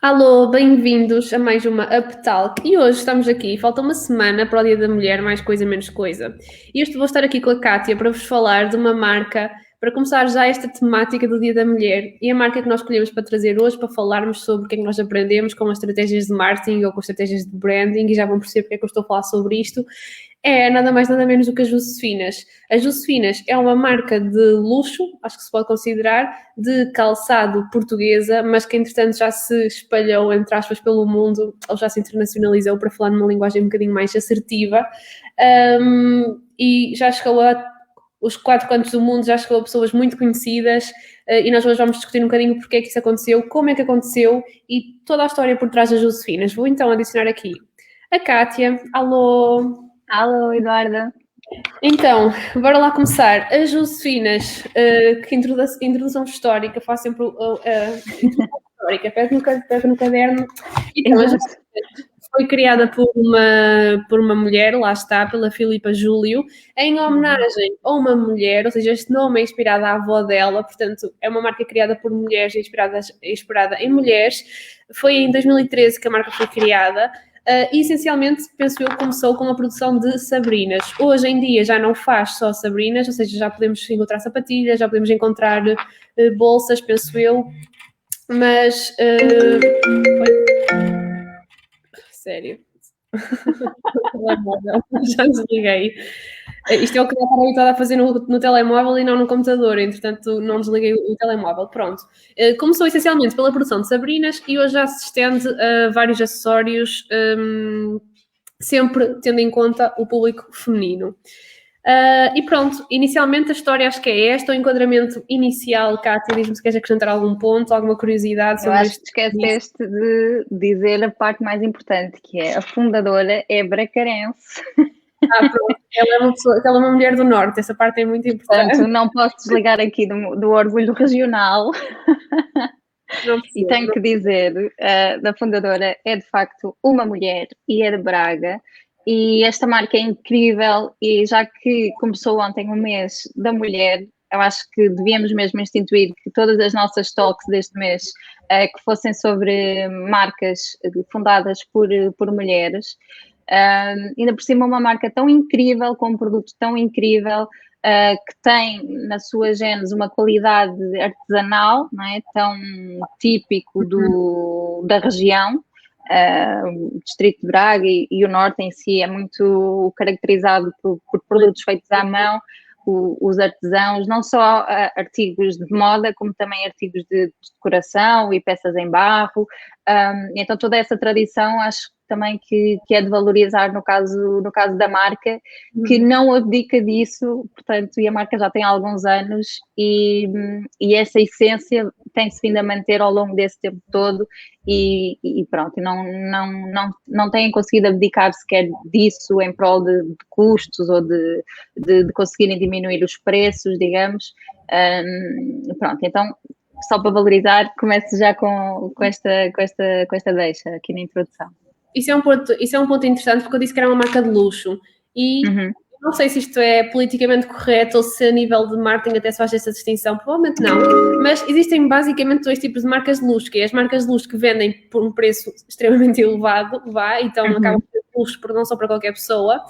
Alô, bem-vindos a mais uma Up Talk. E hoje estamos aqui, falta uma semana para o Dia da Mulher, mais coisa, menos coisa. E hoje vou estar aqui com a Kátia para vos falar de uma marca, para começar já esta temática do Dia da Mulher. E a marca que nós escolhemos para trazer hoje, para falarmos sobre o que é que nós aprendemos com as estratégias de marketing ou com as estratégias de branding, e já vão perceber porque é que eu estou a falar sobre isto, é nada mais nada menos do que a Josefinas. A Josefinas é uma marca de luxo, acho que se pode considerar, de calçado portuguesa, mas que entretanto já se espalhou, entre aspas, pelo mundo, ou já se internacionalizou, para falar numa linguagem um bocadinho mais assertiva, e já chegou a os 4 cantos do mundo, já chegou a pessoas muito conhecidas, e nós hoje vamos discutir um bocadinho porque é que isso aconteceu, como é que aconteceu e toda a história por trás das Josefinas. Vou então adicionar aqui a Kátia. Alô! Alô, Eduarda. Então, bora lá começar. As Josefinas, que introdução histórica, faço sempre a introdução histórica, pego no caderno. Então, a Josefinas foi criada por uma mulher, lá está, pela Filipa Júlio, em homenagem a uma mulher, ou seja, este nome é inspirado à avó dela, portanto, é uma marca criada por mulheres e inspirada em mulheres. Foi em 2013 que a marca foi criada. E essencialmente, penso eu, começou com a produção de Sabrinas. Hoje em dia já não faz só Sabrinas, ou seja, já podemos encontrar sapatilhas, já podemos encontrar bolsas, penso eu, mas... Sério. Já desliguei. Isto é o que eu estava habituada a fazer no telemóvel e não no computador, entretanto não desliguei o telemóvel. Pronto. Começou essencialmente pela produção de Sabrinas e hoje já se estende a vários acessórios, sempre tendo em conta o público feminino. E pronto, inicialmente a história acho que é esta, o enquadramento inicial. Cátia, diz-me se queres acrescentar algum ponto, alguma curiosidade sobre Eu acho que esqueceste de dizer a parte mais importante, que é a fundadora é bracarense. Pronto, ela é uma mulher do Norte, essa parte é muito importante. Portanto, não posso desligar aqui do orgulho regional. E tenho que dizer, da fundadora é de facto uma mulher e é de Braga. E esta marca é incrível e já que começou ontem o mês da mulher, eu acho que devíamos mesmo instituir que todas as nossas talks deste mês que fossem sobre marcas fundadas por mulheres. Ainda por cima uma marca tão incrível, com um produto tão incrível, que tem na sua gênese uma qualidade artesanal, não é? Tão típico da região. O distrito de Braga e o norte em si é muito caracterizado por produtos feitos à mão, os artesãos, não só artigos de moda, como também artigos de decoração e peças em barro. Então toda essa tradição acho também que é de valorizar no caso da marca, que não abdica disso, portanto, e a marca já tem alguns anos e essa essência tem-se vindo a manter ao longo desse tempo todo e pronto, não têm conseguido abdicar sequer disso em prol de custos ou de conseguirem diminuir os preços, digamos. Pronto, então só para valorizar, começo já com esta deixa aqui na introdução. Isso é um ponto interessante, porque eu disse que era uma marca de luxo e não sei se isto é politicamente correto ou se a nível de marketing até se faz essa distinção, provavelmente não, mas existem basicamente 2 tipos de marcas de luxo, que é as marcas de luxo que vendem por um preço extremamente elevado, então acabam por ser luxo não só para qualquer pessoa,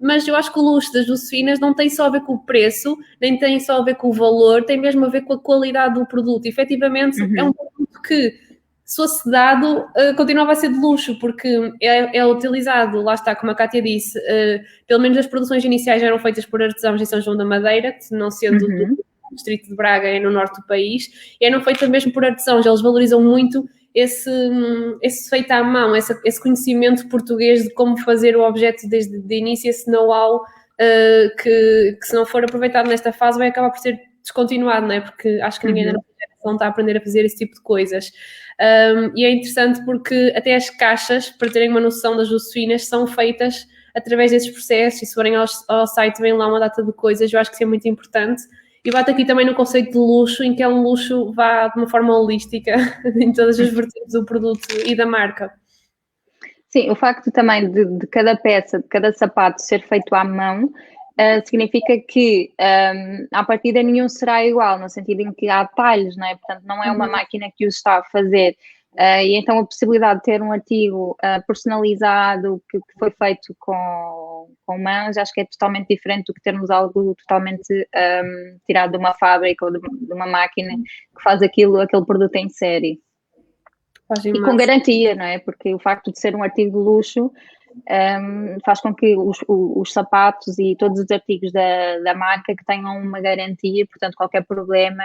mas eu acho que o luxo das Josefinas não tem só a ver com o preço, nem tem só a ver com o valor, tem mesmo a ver com a qualidade do produto. Efetivamente, é um produto que, se fosse dado, continuava a ser de luxo, porque é utilizado, lá está, como a Kátia disse, pelo menos as produções iniciais eram feitas por artesãos em São João da Madeira, que não sendo do distrito de Braga, é no norte do país, e eram feitas mesmo por artesãos. Eles valorizam muito esse feito à mão, esse conhecimento português de como fazer o objeto desde o início, esse know-how que se não for aproveitado nesta fase vai acabar por ser descontinuado, não é? Porque acho que ninguém na nossa geração está a aprender a fazer esse tipo de coisas. E é interessante porque até as caixas, para terem uma noção das Josefinas, são feitas através desses processos, e se forem ao site vem lá uma data de coisas. Eu acho que isso é muito importante. E bate aqui também no conceito de luxo, em que é um luxo vá de uma forma holística em todas as vertentes do produto e da marca. Sim, o facto também de cada peça, de cada sapato ser feito à mão, significa que à partida nenhum será igual, no sentido em que há talhos, não é? Portanto, não é uma máquina que o está a fazer E então a possibilidade de ter um artigo personalizado que foi feito com mãos, acho que é totalmente diferente do que termos algo totalmente tirado de uma fábrica ou de uma máquina que faz aquele produto em série. E com garantia, não é? Porque o facto de ser um artigo de luxo faz com que os sapatos e todos os artigos da marca que tenham uma garantia, portanto qualquer problema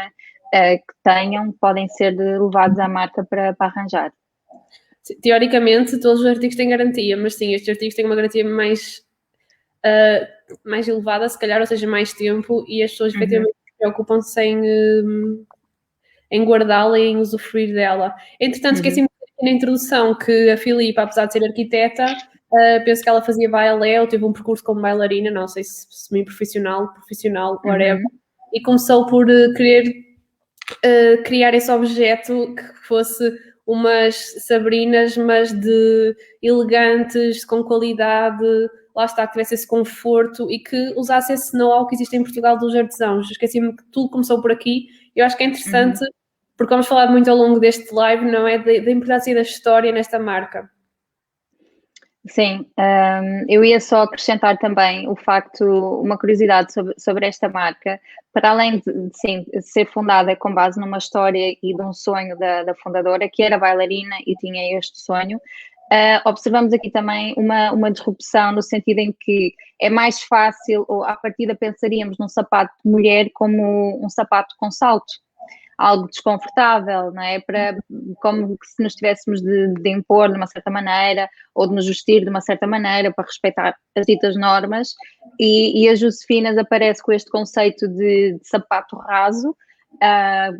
que tenham podem ser levados à marca para arranjar. Teoricamente todos os artigos têm garantia, mas sim, estes artigos têm uma garantia mais elevada, se calhar, ou seja, mais tempo, e as pessoas efetivamente se preocupam-se em guardá-la e em usufruir dela. Entretanto, esqueci-me na introdução que a Filipe, apesar de ser arquiteta, penso que ela fazia balé ou teve um percurso como bailarina, não sei se semi-profissional, whatever, e começou por querer criar esse objeto que fosse umas sabrinas, mas de elegantes, com qualidade, lá está, que tivesse esse conforto e que usasse esse know-how que existe em Portugal dos artesãos. Esqueci-me que tudo começou por aqui. Eu acho que é interessante, porque vamos falar muito ao longo deste live, não é? Da importância da história nesta marca. Sim, eu ia só acrescentar também o facto, uma curiosidade sobre esta marca, para além de ser fundada com base numa história e de um sonho da fundadora, que era bailarina e tinha este sonho, observamos aqui também uma disrupção no sentido em que é mais fácil, ou à partida pensaríamos num sapato de mulher como um sapato com saltos, algo desconfortável, não é? Como se nos tivéssemos de impor de uma certa maneira ou de nos vestir de uma certa maneira para respeitar as ditas normas, e a Josefinas aparece com este conceito de sapato raso,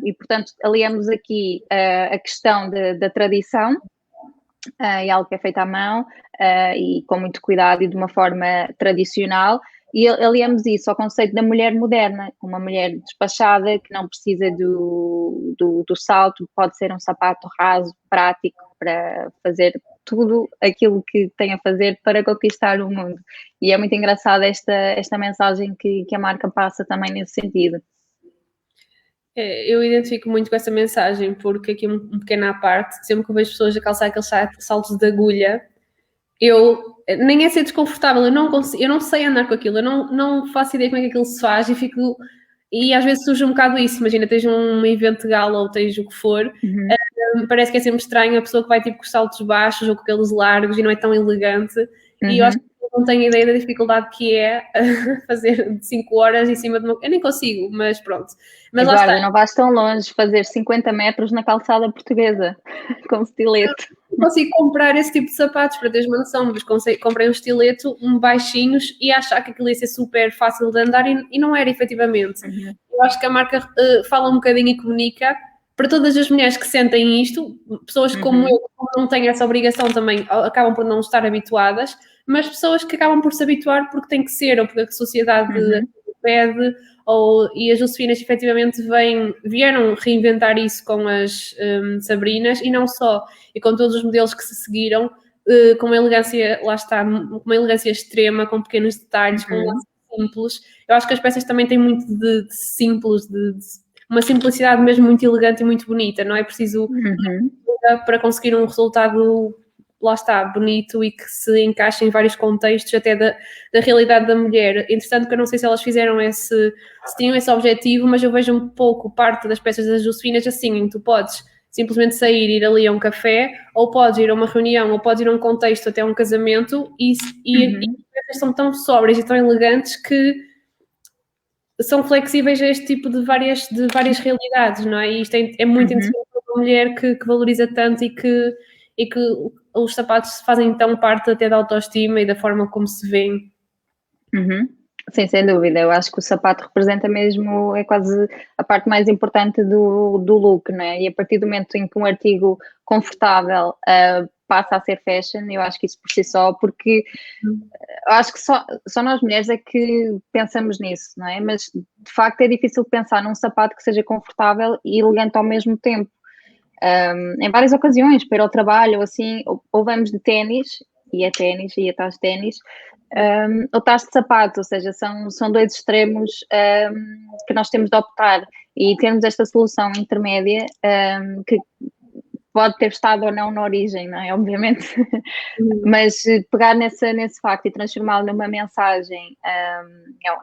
e portanto aliamos aqui a questão da tradição, e algo que é feito à mão e com muito cuidado e de uma forma tradicional, e aliamos isso ao conceito da mulher moderna, uma mulher despachada que não precisa do salto, pode ser um sapato raso, prático, para fazer tudo aquilo que tem a fazer para conquistar o mundo. E é muito engraçada esta mensagem que a marca passa também nesse sentido. Eu identifico muito com essa mensagem, porque aqui um pequeno à parte, sempre que eu vejo pessoas a calçar aqueles saltos de agulha, nem é ser desconfortável, eu não sei andar com aquilo, eu não faço ideia como é que aquilo se faz e às vezes surge um bocado isso, imagina, tens um evento de gala ou tens o que for, parece que é sempre estranho a pessoa que vai tipo com os saltos baixos ou com aqueles largos e não é tão elegante, e eu acho que não tenho ideia da dificuldade que é fazer de 5 horas em cima de uma... Eu nem consigo, mas pronto. Mas lá está. Não vais tão longe fazer 50 metros na calçada portuguesa com estileto. Não consigo comprar esse tipo de sapatos, para teres uma noção, mas comprei um estileto, baixinhos, e achar que aquilo ia ser super fácil de andar e não era, efetivamente. Eu acho que a marca fala um bocadinho e comunica para todas as mulheres que sentem isto, pessoas como eu, que não têm essa obrigação também, acabam por não estar habituadas, mas pessoas que acabam por se habituar porque tem que ser, ou porque a sociedade pede, e as Josefinas efetivamente vieram reinventar isso com as Sabrinas, e não só, e com todos os modelos que se seguiram, com uma elegância, lá está, com uma elegância extrema, com pequenos detalhes, com laços simples. Eu acho que as peças também têm muito de simples, de uma simplicidade mesmo muito elegante e muito bonita, não é preciso para conseguir um resultado, lá está, bonito e que se encaixe em vários contextos, até da realidade da mulher. Entretanto, que eu não sei se elas fizeram se tinham esse objetivo, mas eu vejo um pouco parte das peças das Josefinas assim, em que tu podes simplesmente sair, ir ali a um café, ou podes ir a uma reunião, ou podes ir a um contexto, até um casamento, e as peças são tão sóbrias e tão elegantes que são flexíveis a este tipo de várias realidades, não é? E isto é muito interessante para uma mulher que valoriza tanto e que os sapatos fazem tão parte até da autoestima e da forma como se vêem. Sim, sem dúvida. Eu acho que o sapato representa mesmo, é quase a parte mais importante do look, não é? E a partir do momento em que um artigo confortável passa a ser fashion, eu acho que isso por si só, porque eu acho que só nós mulheres é que pensamos nisso, não é? Mas de facto é difícil pensar num sapato que seja confortável e elegante ao mesmo tempo. Em várias ocasiões, para ir ao trabalho, ou assim, ou vamos de ténis, e estás de ténis, ou estás de sapato, ou seja, são dois extremos que nós temos de optar, e termos esta solução intermédia que pode ter estado ou não na origem, não é? Obviamente. Mas pegar nesse facto e transformá-lo numa mensagem,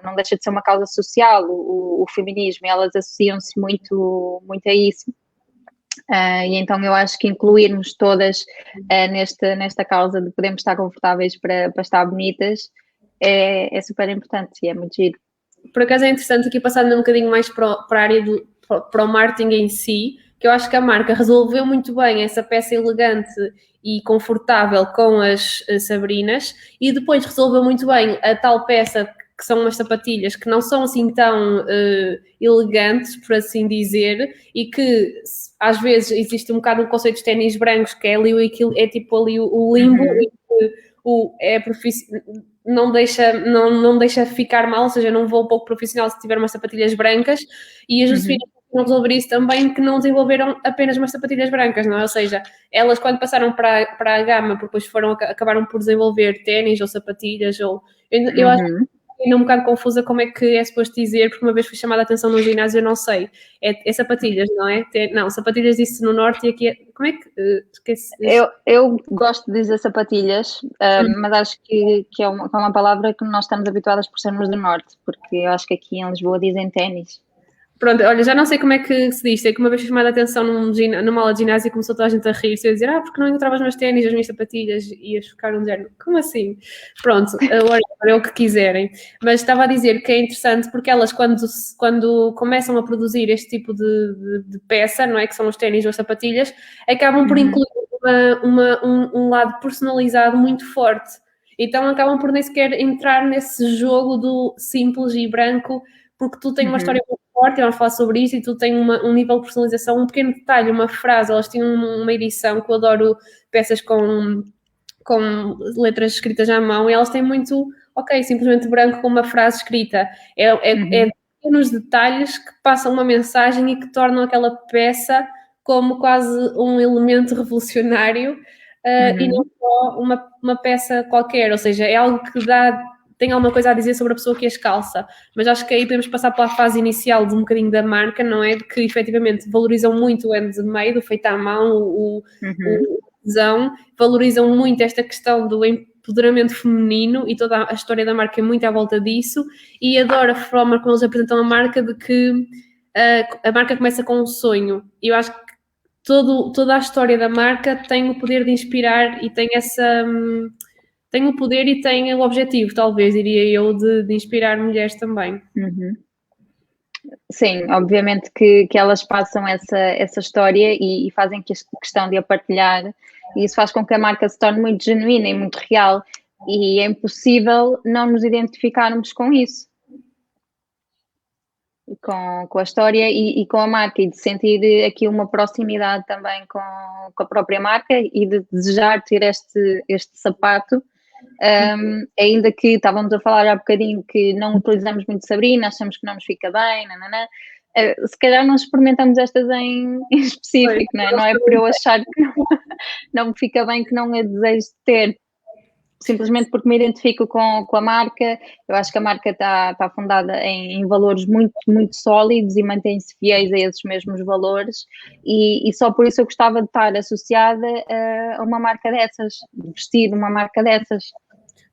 não deixa de ser uma causa social, o feminismo, e elas associam-se muito, muito a isso. E então eu acho que incluirmos todas nesta causa de podermos estar confortáveis para estar bonitas é super importante e é muito giro. Por acaso é interessante aqui passando um bocadinho mais para a área para o marketing em si, que eu acho que a marca resolveu muito bem essa peça elegante e confortável com as Sabrinas, e depois resolveu muito bem a tal peça que são umas sapatilhas que não são assim tão elegantes, por assim dizer, e que às vezes existe um bocado o conceito de ténis brancos, que é ali é tipo ali o limbo, não deixa ficar mal, ou seja, não vou pouco profissional se tiver umas sapatilhas brancas, e a Josefina não resolver isso também, que não desenvolveram apenas umas sapatilhas brancas, não é? Ou seja, elas quando passaram para a gama, depois acabaram por desenvolver ténis ou sapatilhas, ou eu acho que estou um bocado confusa como é que é suposto dizer, porque uma vez fui chamada a atenção no ginásio, eu não sei, é sapatilhas, não é? Não, sapatilhas disse no norte e aqui é, como é que, esqueci? Eu gosto de dizer sapatilhas, mas acho que é uma palavra que nós estamos habituadas por sermos do norte, porque eu acho que aqui em Lisboa dizem ténis. Pronto, olha, já não sei como é que se diz, sei que uma vez fui chamada a atenção numa aula de ginásio e começou toda a gente a rir-se e a dizer, porque não encontrava os meus ténis, as minhas sapatilhas, e ias ficar um género, como assim? Pronto, agora é o que quiserem. Mas estava a dizer que é interessante porque elas, quando começam a produzir este tipo de peça, não é, que são os ténis ou as sapatilhas, acabam por incluir um lado personalizado muito forte. Então acabam por nem sequer entrar nesse jogo do simples e branco, porque tu tens uma história muito forte, vamos falar sobre isso, e tu tens um nível de personalização, um pequeno detalhe, uma frase. Elas tinham uma edição que eu adoro, peças com letras escritas à mão, e elas têm muito, simplesmente branco com uma frase escrita. É pequenos detalhes que passam uma mensagem e que tornam aquela peça como quase um elemento revolucionário, e não só uma peça qualquer, ou seja, é algo que tem alguma coisa a dizer sobre a pessoa que as calça, mas acho que aí podemos passar pela fase inicial de um bocadinho da marca, não é? De que efetivamente valorizam muito o handmade, o feito à mão, o artesão, valorizam muito esta questão do empoderamento feminino e toda a história da marca é muito à volta disso, e adoro a forma como eles apresentam a marca, de que a marca começa com um sonho, e eu acho que toda a história da marca tem o poder de inspirar e tem o poder e tem o objetivo, talvez, diria eu, de inspirar mulheres também. Sim, obviamente que elas passam essa história e fazem questão de a partilhar, e isso faz com que a marca se torne muito genuína e muito real, e é impossível não nos identificarmos com isso, com a história e com a marca, e de sentir aqui uma proximidade também com a própria marca e de desejar ter este sapato. Ainda que estávamos a falar há bocadinho que não utilizamos muito Sabrina, achamos que não nos fica bem, se calhar não experimentamos estas em específico, não é por eu achar que não me fica bem que não a desejo ter, simplesmente porque me identifico com a marca. Eu acho que a marca está fundada em valores muito, muito sólidos e mantém-se fiéis a esses mesmos valores, e só por isso eu gostava de estar associada a uma marca dessas, de vestir uma marca dessas.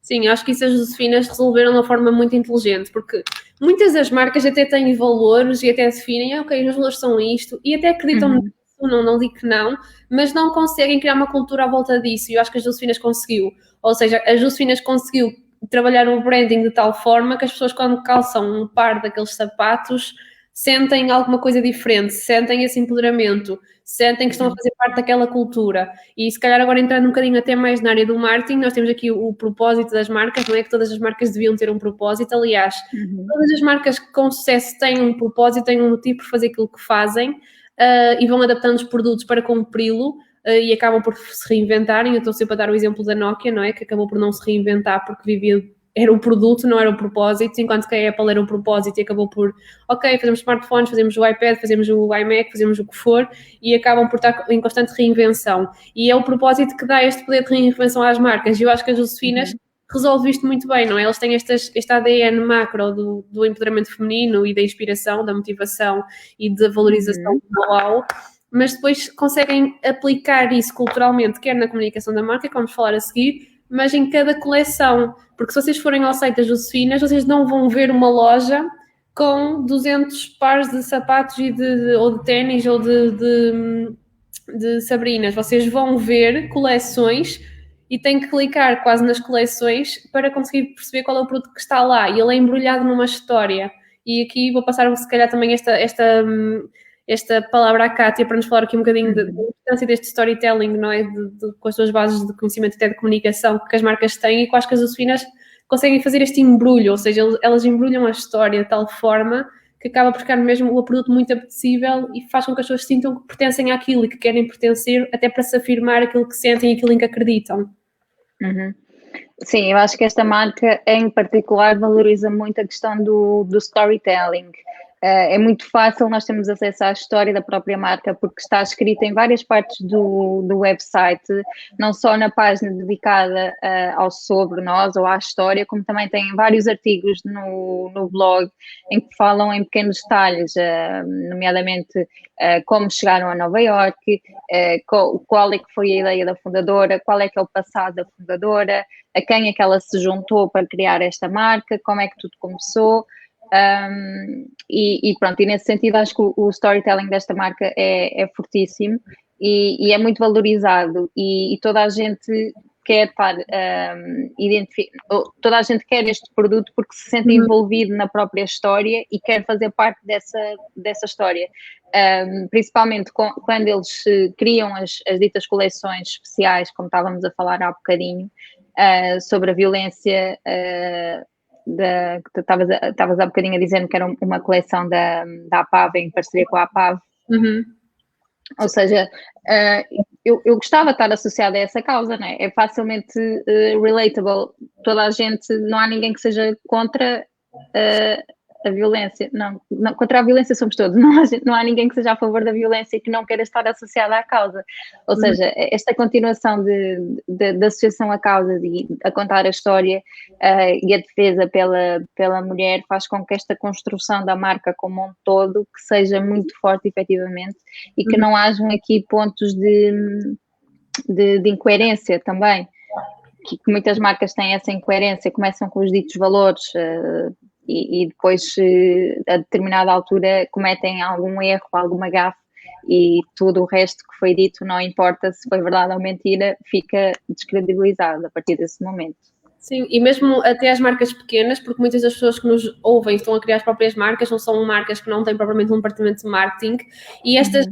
Sim, acho que isso as Josefinas resolveram de uma forma muito inteligente, porque muitas das marcas até têm valores e até definem, os valores são isto, e até acreditam nisso, não digo que não, mas não conseguem criar uma cultura à volta disso, e eu acho que as Josefinas conseguiu. Ou seja, as Josefinas conseguiu trabalhar o branding de tal forma que as pessoas, quando calçam um par daqueles sapatos, sentem alguma coisa diferente, sentem esse empoderamento, sentem que estão a fazer parte daquela cultura. E se calhar agora entrando um bocadinho até mais na área do marketing, nós temos aqui o propósito das marcas, não é? Que todas as marcas deviam ter um propósito. Aliás, todas as marcas com sucesso têm um propósito, têm um motivo por fazer aquilo que fazem, e vão adaptando os produtos para cumpri-lo, e acabam por se reinventarem. Eu estou sempre a dar o exemplo da Nokia, não é? Que acabou por não se reinventar porque vivia... Era o produto, não era o propósito, enquanto que a Apple era o propósito e acabou por, fazemos smartphones, fazemos o iPad, fazemos o iMac, fazemos o que for, e acabam por estar em constante reinvenção. E é o propósito que dá este poder de reinvenção às marcas. E eu acho que as Josefinas resolve isto muito bem, não é? Elas têm este ADN macro do empoderamento feminino e da inspiração, da motivação e da valorização do know-how, mas depois conseguem aplicar isso culturalmente, quer na comunicação da marca, que vamos falar a seguir, mas em cada coleção, porque se vocês forem ao site das Josefinas, vocês não vão ver uma loja com 200 pares de sapatos ou de ténis ou de Sabrinas. Vocês vão ver coleções e têm que clicar quase nas coleções para conseguir perceber qual é o produto que está lá, e ele é embrulhado numa história. E aqui vou passar, se calhar, também esta palavra à Kátia para nos falar aqui um bocadinho da importância deste storytelling, não é? Com as suas bases de conhecimento até de comunicação que as marcas têm, e quais que as Josefinas conseguem fazer este embrulho, ou seja, elas embrulham a história de tal forma que acaba por ficar mesmo o produto muito apetecível e faz com que as pessoas sintam que pertencem àquilo e que querem pertencer, até para se afirmar aquilo que sentem e aquilo em que acreditam. Sim, eu acho que esta marca em particular valoriza muito a questão do storytelling. É muito fácil nós termos acesso à história da própria marca, porque está escrita em várias partes do website, não só na página dedicada ao sobre nós ou à história, como também tem vários artigos no blog em que falam em pequenos detalhes, nomeadamente como chegaram a Nova Iorque, qual é que foi a ideia da fundadora, qual é que é o passado da fundadora, a quem é que ela se juntou para criar esta marca, como é que tudo começou. E pronto, e nesse sentido acho que o storytelling desta marca é fortíssimo e é muito valorizado, e toda a gente quer toda a gente quer este produto porque se sente envolvido na própria história e quer fazer parte dessa história, principalmente quando eles criam as ditas coleções especiais, como estávamos a falar há bocadinho, sobre a violência, que estavas há bocadinho a dizer que era uma coleção da APAV em parceria com a APAV. Ou seja, eu gostava de estar associada a essa causa, não é? É facilmente relatable. Toda a gente, não há ninguém que seja contra a violência. Não, contra a violência somos todos. Não há ninguém que seja a favor da violência e que não queira estar associada à causa. Ou seja, esta continuação da associação à causa, a contar a história e a defesa pela mulher faz com que esta construção da marca como um todo que seja muito forte, efetivamente, e que não hajam aqui pontos de incoerência também. Que muitas marcas têm essa incoerência, começam com os ditos valores e depois, a determinada altura, cometem algum erro, alguma gafe, e tudo o resto que foi dito, não importa se foi verdade ou mentira, fica descredibilizado a partir desse momento. Sim, e mesmo até as marcas pequenas, porque muitas das pessoas que nos ouvem estão a criar as próprias marcas, não são marcas que não têm propriamente um departamento de marketing, e estas...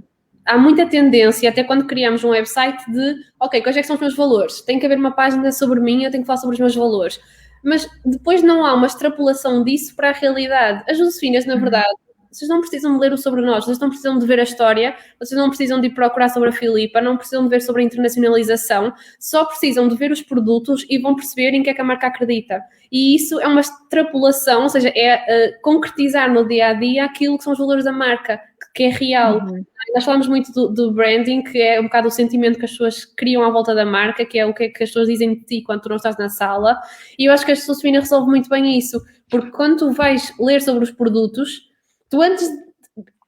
Há muita tendência, até quando criamos um website, de, ok, quais é que são os meus valores? Tem que haver uma página sobre mim, eu tenho que falar sobre os meus valores. Mas depois não há uma extrapolação disso para a realidade. As Josefinas, na verdade, vocês não precisam de ler o sobre nós, vocês não precisam de ver a história, vocês não precisam de ir procurar sobre a Filipa, não precisam de ver sobre a internacionalização, só precisam de ver os produtos e vão perceber em que é que a marca acredita. E isso é uma extrapolação, ou seja, é concretizar no dia-a-dia aquilo que são os valores da marca, que é real. Nós falamos muito do branding, que é um bocado o sentimento que as pessoas criam à volta da marca, que é o que as pessoas dizem de ti quando tu não estás na sala, e eu acho que a Josefina resolve muito bem isso, porque quando tu vais ler sobre os produtos, tu antes,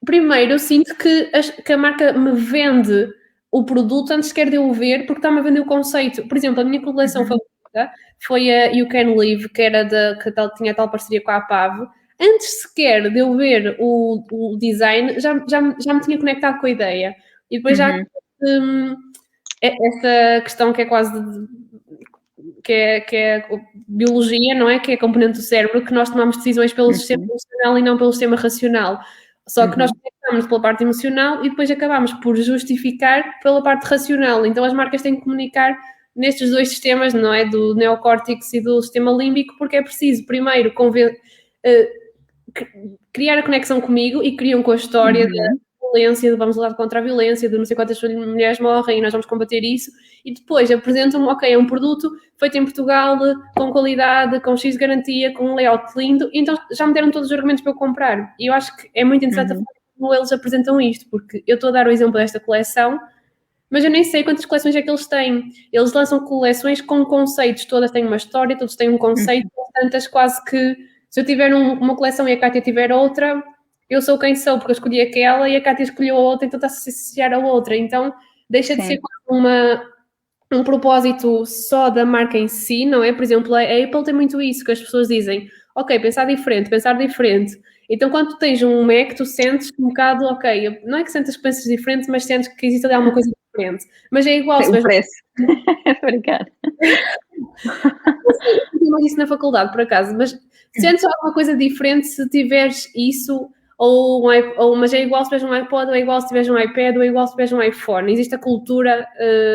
primeiro eu sinto que a marca me vende o produto antes sequer de eu o ver, porque está-me a vender o conceito. Por exemplo, a minha coleção favorita foi a You Can Live, que tinha tal parceria com a APAV. Antes sequer de eu ver o design, já me tinha conectado com a ideia. E depois já essa questão que é quase que é biologia, não é? Que é a componente do cérebro, que nós tomamos decisões pelo sistema emocional e não pelo sistema racional. Só que nós começamos pela parte emocional e depois acabamos por justificar pela parte racional. Então as marcas têm que comunicar nestes dois sistemas, não é? Do neocórtex e do sistema límbico, porque é preciso primeiro criar a conexão comigo e criam com a história da violência, de vamos lutar contra a violência, de não sei quantas mulheres morrem e nós vamos combater isso, e depois apresentam-me, ok, é um produto feito em Portugal, com qualidade, com X garantia, com um layout lindo, e então já me deram todos os argumentos para eu comprar. E eu acho que é muito interessante a forma como eles apresentam isto, porque eu estou a dar o exemplo desta coleção, mas eu nem sei quantas coleções é que eles têm. Eles lançam coleções com conceitos, todas têm uma história, todos têm um conceito, tantas quase que se eu tiver uma coleção e a Kátia tiver outra, eu sou quem sou porque eu escolhi aquela e a Kátia escolheu a outra, então está-se a associar a outra. Então deixa de ser um propósito só da marca em si, não é? Por exemplo, a Apple tem muito isso, que as pessoas dizem, ok, pensar diferente. Então, quando tu tens um Mac, tu sentes um bocado, ok, não é que sentes que pensas diferente, mas sentes que existe ali alguma coisa diferente. Mas é igual. Tem o preço. Obrigada. Eu não isso na faculdade, por acaso, mas sentes alguma coisa diferente se tiveres isso, mas é igual se tiveres um iPod, ou é igual se tiveres um iPad, ou é igual se tiveres um iPhone. Existe a cultura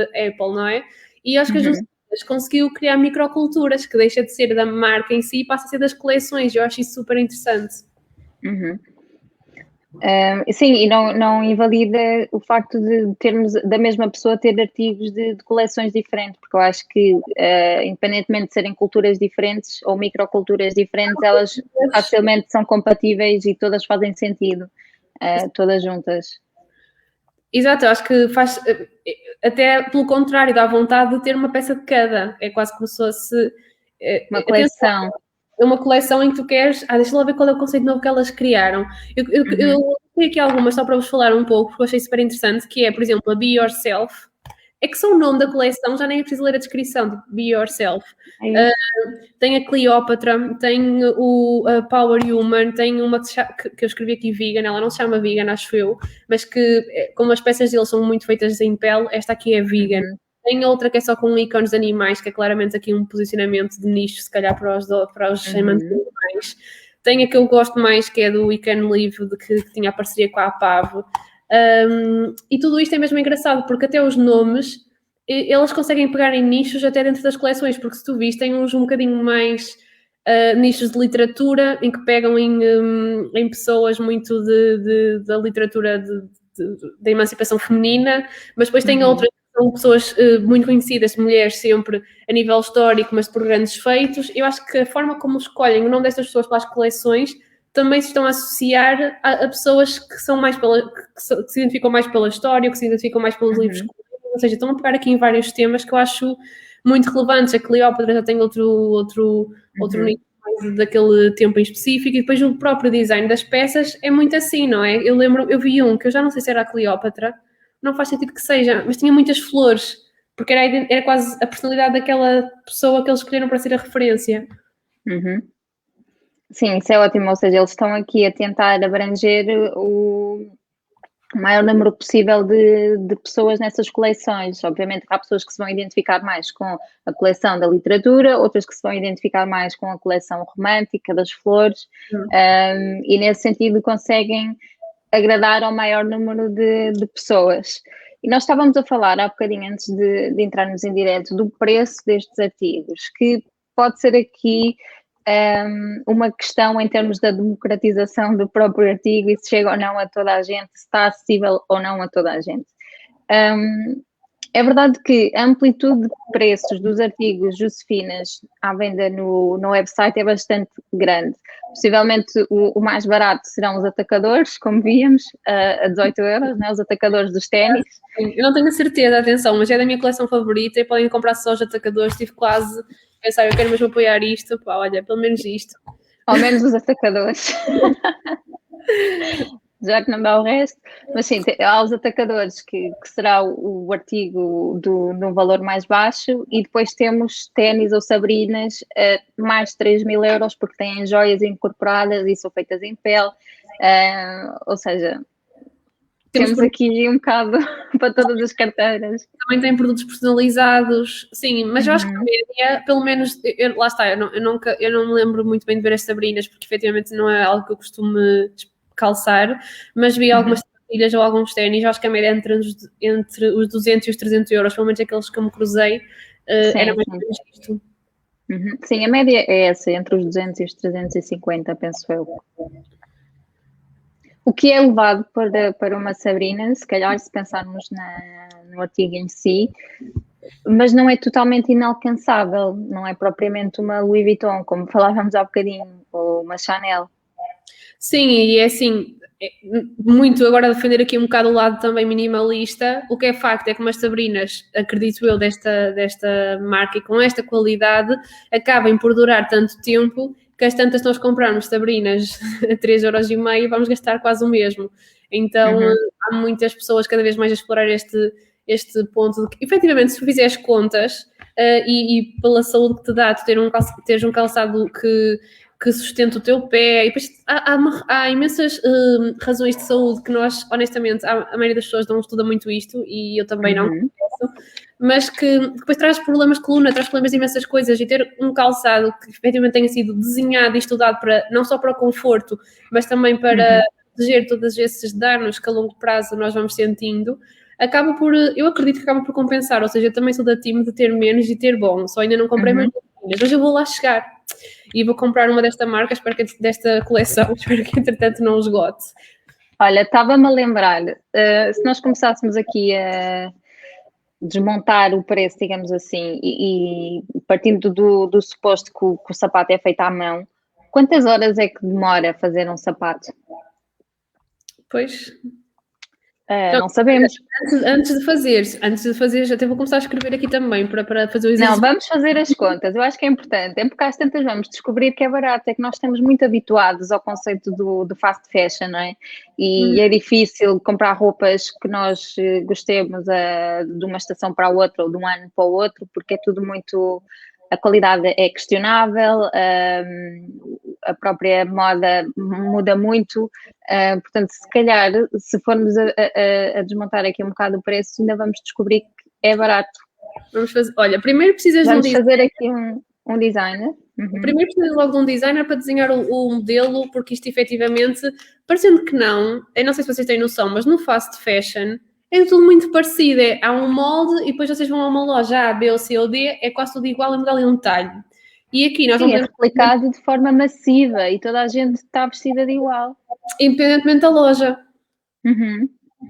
Apple, não é? E acho que a Justiça conseguiu criar microculturas, que deixa de ser da marca em si e passa a ser das coleções. Eu acho isso super interessante. Sim, e não invalida o facto de termos da mesma pessoa ter artigos de coleções diferentes, porque eu acho que, independentemente de serem culturas diferentes ou microculturas diferentes, elas facilmente são compatíveis e todas fazem sentido, todas juntas. Exato, eu acho que faz, até pelo contrário, dá vontade de ter uma peça de cada. É quase como se fosse uma coleção. Uma coleção em que tu queres. Deixa lá ver qual é o conceito novo que elas criaram. Eu tenho aqui algumas só para vos falar um pouco, porque eu achei super interessante, que é, por exemplo, a Be Yourself. É que só o nome da coleção já nem é preciso ler a descrição, tipo Be Yourself. Tem a Cleópatra, tem a Power Human, tem uma que eu escrevi aqui vegan, ela não se chama vegan, acho eu, mas que, como as peças deles são muito feitas em pele, esta aqui é vegan. Tem outra que é só com ícones de animais, que é claramente aqui um posicionamento de nicho, se calhar para os amantes de animais. Tem a que eu gosto mais, que é do We Can Live, que tinha a parceria com a APAV. E tudo isto é mesmo engraçado, porque até os nomes, eles conseguem pegar em nichos até dentro das coleções, porque se tu viste, tem uns um bocadinho mais nichos de literatura, em que pegam em pessoas muito da literatura da emancipação feminina, mas depois tem outras que são pessoas muito conhecidas, mulheres sempre a nível histórico, mas por grandes feitos. Eu acho que a forma como escolhem o nome destas pessoas para as coleções também se estão a associar a pessoas que são mais que se identificam mais pela história, que se identificam mais pelos livros, ou seja, estão a pegar aqui em vários temas que eu acho muito relevantes. A Cleópatra já tem outro nível mais daquele tempo em específico, e depois o próprio design das peças é muito assim, não é? Eu vi um que eu já não sei se era a Cleópatra, não faz sentido que seja, mas tinha muitas flores, porque era quase a personalidade daquela pessoa que eles escolheram para ser a referência. Sim, isso é ótimo, ou seja, eles estão aqui a tentar abranger o maior número possível de pessoas nessas coleções. Obviamente há pessoas que se vão identificar mais com a coleção da literatura, outras que se vão identificar mais com a coleção romântica das flores, e nesse sentido conseguem agradar ao maior número de pessoas. E nós estávamos a falar há bocadinho, antes de entrarmos em direto, do preço destes artigos, que pode ser aqui uma questão em termos da democratização do próprio artigo e se chega ou não a toda a gente, se está acessível ou não a toda a gente. É verdade que a amplitude de preços dos artigos Josefinas à venda no website é bastante grande. Possivelmente o mais barato serão os atacadores, como víamos, a 18 euros, né? Os atacadores dos ténis. Eu não tenho a certeza, atenção, mas é da minha coleção favorita e podem comprar só os atacadores. Tive quase a pensar, eu quero mesmo apoiar isto, pá, olha, pelo menos isto. Ao menos os atacadores. Já que não dá o resto, mas sim, há os atacadores que será o artigo num valor mais baixo, e depois temos ténis ou sabrinas mais de 3.000 euros, porque têm joias incorporadas e são feitas em pele, ou seja, temos aqui um bocado para todas as carteiras. Também tem produtos personalizados, sim, mas eu acho que a média, pelo menos, lá está, eu não me lembro muito bem de ver as sabrinas, porque efetivamente não é algo que eu costumo calçar, mas vi algumas sapatilhas ou alguns ténis, acho que a média entre os 200 e os 300 euros, pelo menos aqueles que eu me cruzei, era mais ou menos isto. Sim, a média é essa, entre os 200 e os 350, penso eu. O que é levado para uma sabrina, se calhar, se pensarmos no artigo em si, mas não é totalmente inalcançável, não é propriamente uma Louis Vuitton, como falávamos há bocadinho, ou uma Chanel. Sim, e é assim, muito agora defender aqui um bocado o lado também minimalista. O que é facto é que umas sabrinas, acredito eu, desta marca e com esta qualidade, acabem por durar tanto tempo que às tantas nós comprarmos Sabrinas a 3,5 € vamos gastar quase o mesmo. Então há muitas pessoas cada vez mais a explorar este ponto de que, efetivamente, se fizeres contas e pela saúde que te dá, tu teres um calçado que sustenta o teu pé, e depois há imensas razões de saúde que nós, honestamente, a maioria das pessoas não estuda muito isto, e eu também não conheço, mas que depois traz problemas de coluna, traz problemas de imensas coisas, e ter um calçado que efetivamente tenha sido desenhado e estudado não só para o conforto, mas também para proteger todos esses danos que a longo prazo nós vamos sentindo, eu acredito que acaba por compensar, ou seja, eu também sou da time de ter menos e ter bom, só ainda não comprei mais roupinhas, mas eu vou lá chegar e vou comprar uma desta marca, desta coleção, espero que entretanto não esgote. Olha, estava-me a lembrar, se nós começássemos aqui a desmontar o preço, digamos assim, e partindo do suposto que o sapato é feito à mão, quantas horas é que demora a fazer um sapato? Pois... não sabemos. Antes de fazer, já até vou começar a escrever aqui também para fazer o exercício. Não, vamos fazer as contas, eu acho que é importante, é porque às tantas vamos descobrir que é barato, é que nós estamos muito habituados ao conceito do fast fashion, não é? E é difícil comprar roupas que nós gostemos de uma estação para a outra ou de um ano para o outro, porque é tudo muito... A qualidade é questionável, a própria moda muda muito, portanto, se calhar, se formos a desmontar aqui um bocado o preço, ainda vamos descobrir que é barato. Vamos fazer, olha, primeiro precisas de um designer. Fazer aqui um designer. Primeiro precisas logo de um designer para desenhar o modelo, porque isto efetivamente, parecendo que não, eu não sei se vocês têm noção, mas no fast fashion é tudo muito parecido, há um molde e depois vocês vão a uma loja A, B ou C ou D, é quase tudo igual e muda ali um detalhe. E aqui nós é replicado de forma massiva e toda a gente está vestida de igual. Independentemente da loja.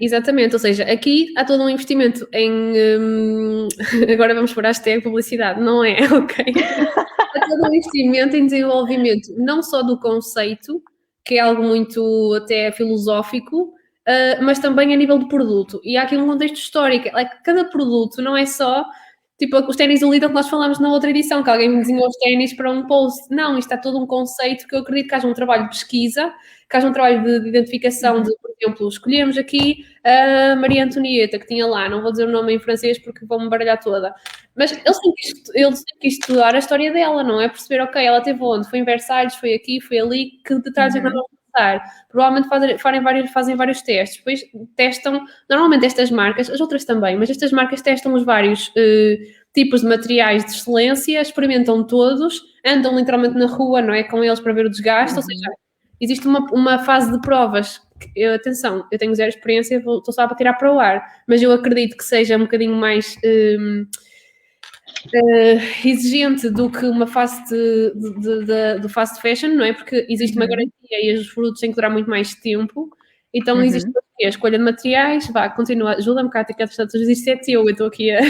Exatamente, ou seja, aqui há todo um investimento em... agora vamos por a hashtag publicidade, não é? Ok. Há todo um investimento em desenvolvimento, não só do conceito, que é algo muito até filosófico, mas também a nível de produto. E há aqui um contexto histórico. Cada produto não é só... Tipo, os ténis do Lidl que nós falámos na outra edição, que alguém desenhou os ténis para um post. Não, isto é todo um conceito que eu acredito que haja um trabalho de pesquisa, que haja um trabalho de identificação de, por exemplo, escolhemos aqui a Maria Antonieta, que tinha lá, não vou dizer o nome em francês porque vou-me baralhar toda, mas eles têm que estudar a história dela, não é? Perceber, ok, ela teve onde? Foi em Versalhes, foi aqui, foi ali, que detalhes é que nós vamos passar? Provavelmente fazem vários testes, depois testam, normalmente estas marcas, as outras também, mas estas marcas testam os vários tipos de materiais de excelência, experimentam todos, andam literalmente na rua, não é? Com eles para ver o desgaste, ou seja, existe uma fase de provas. Atenção, eu tenho zero experiência, estou só para tirar para o ar, mas eu acredito que seja um bocadinho mais exigente do que uma fase do fast fashion, não é? Porque existe uma garantia e os produtos têm que durar muito mais tempo. Então existe a escolha de materiais, continua, ajuda-me, Cátia, que existe é teu, eu estou aqui a...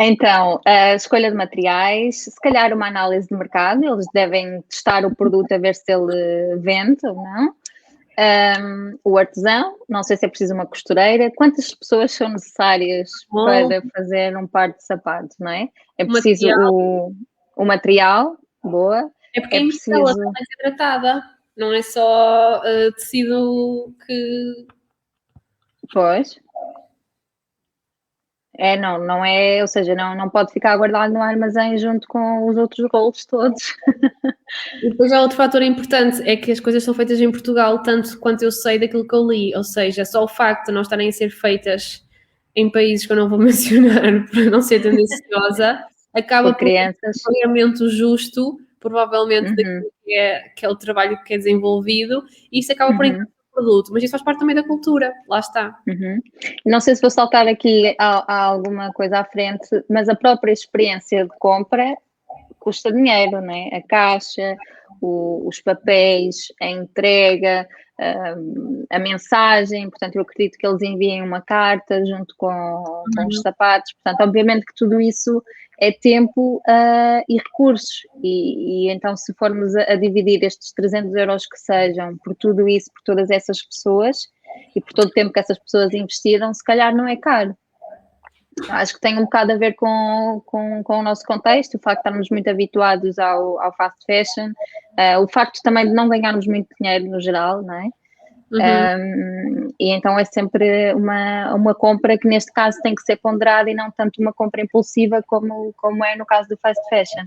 Então, a escolha de materiais, se calhar uma análise de mercado, eles devem testar o produto a ver se ele vende ou não. O artesão, não sei se é preciso uma costureira, quantas pessoas são necessárias para fazer um par de sapatos, não é? É preciso o material, boa. É porque a impressão tem que ser tratada, não é só tecido que... Pois. Não é, ou seja, não pode ficar guardado no armazém junto com os outros rolos todos. E depois há outro fator importante, é que as coisas são feitas em Portugal, tanto quanto eu sei daquilo que eu li, ou seja, só o facto de não estarem a ser feitas em países que eu não vou mencionar para não ser tendenciosa, acaba por ter um pagamento justo, provavelmente, daquilo que é o trabalho que é desenvolvido, e isso acaba por produto, mas isso faz parte também da cultura, lá está. Não sei se vou saltar aqui a alguma coisa à frente, mas a própria experiência de compra custa dinheiro, não é? A caixa, os papéis, a entrega, a mensagem, portanto eu acredito que eles enviem uma carta junto com os sapatos, portanto obviamente que tudo isso é tempo e recursos, e então se formos a dividir estes 300 € que sejam por tudo isso, por todas essas pessoas e por todo o tempo que essas pessoas investiram, se calhar não é caro. Acho que tem um bocado a ver com o nosso contexto, o facto de estarmos muito habituados ao fast fashion, O facto também de não ganharmos muito dinheiro no geral, não é? E então é sempre uma compra que neste caso tem que ser ponderada e não tanto uma compra impulsiva como é no caso do fast fashion.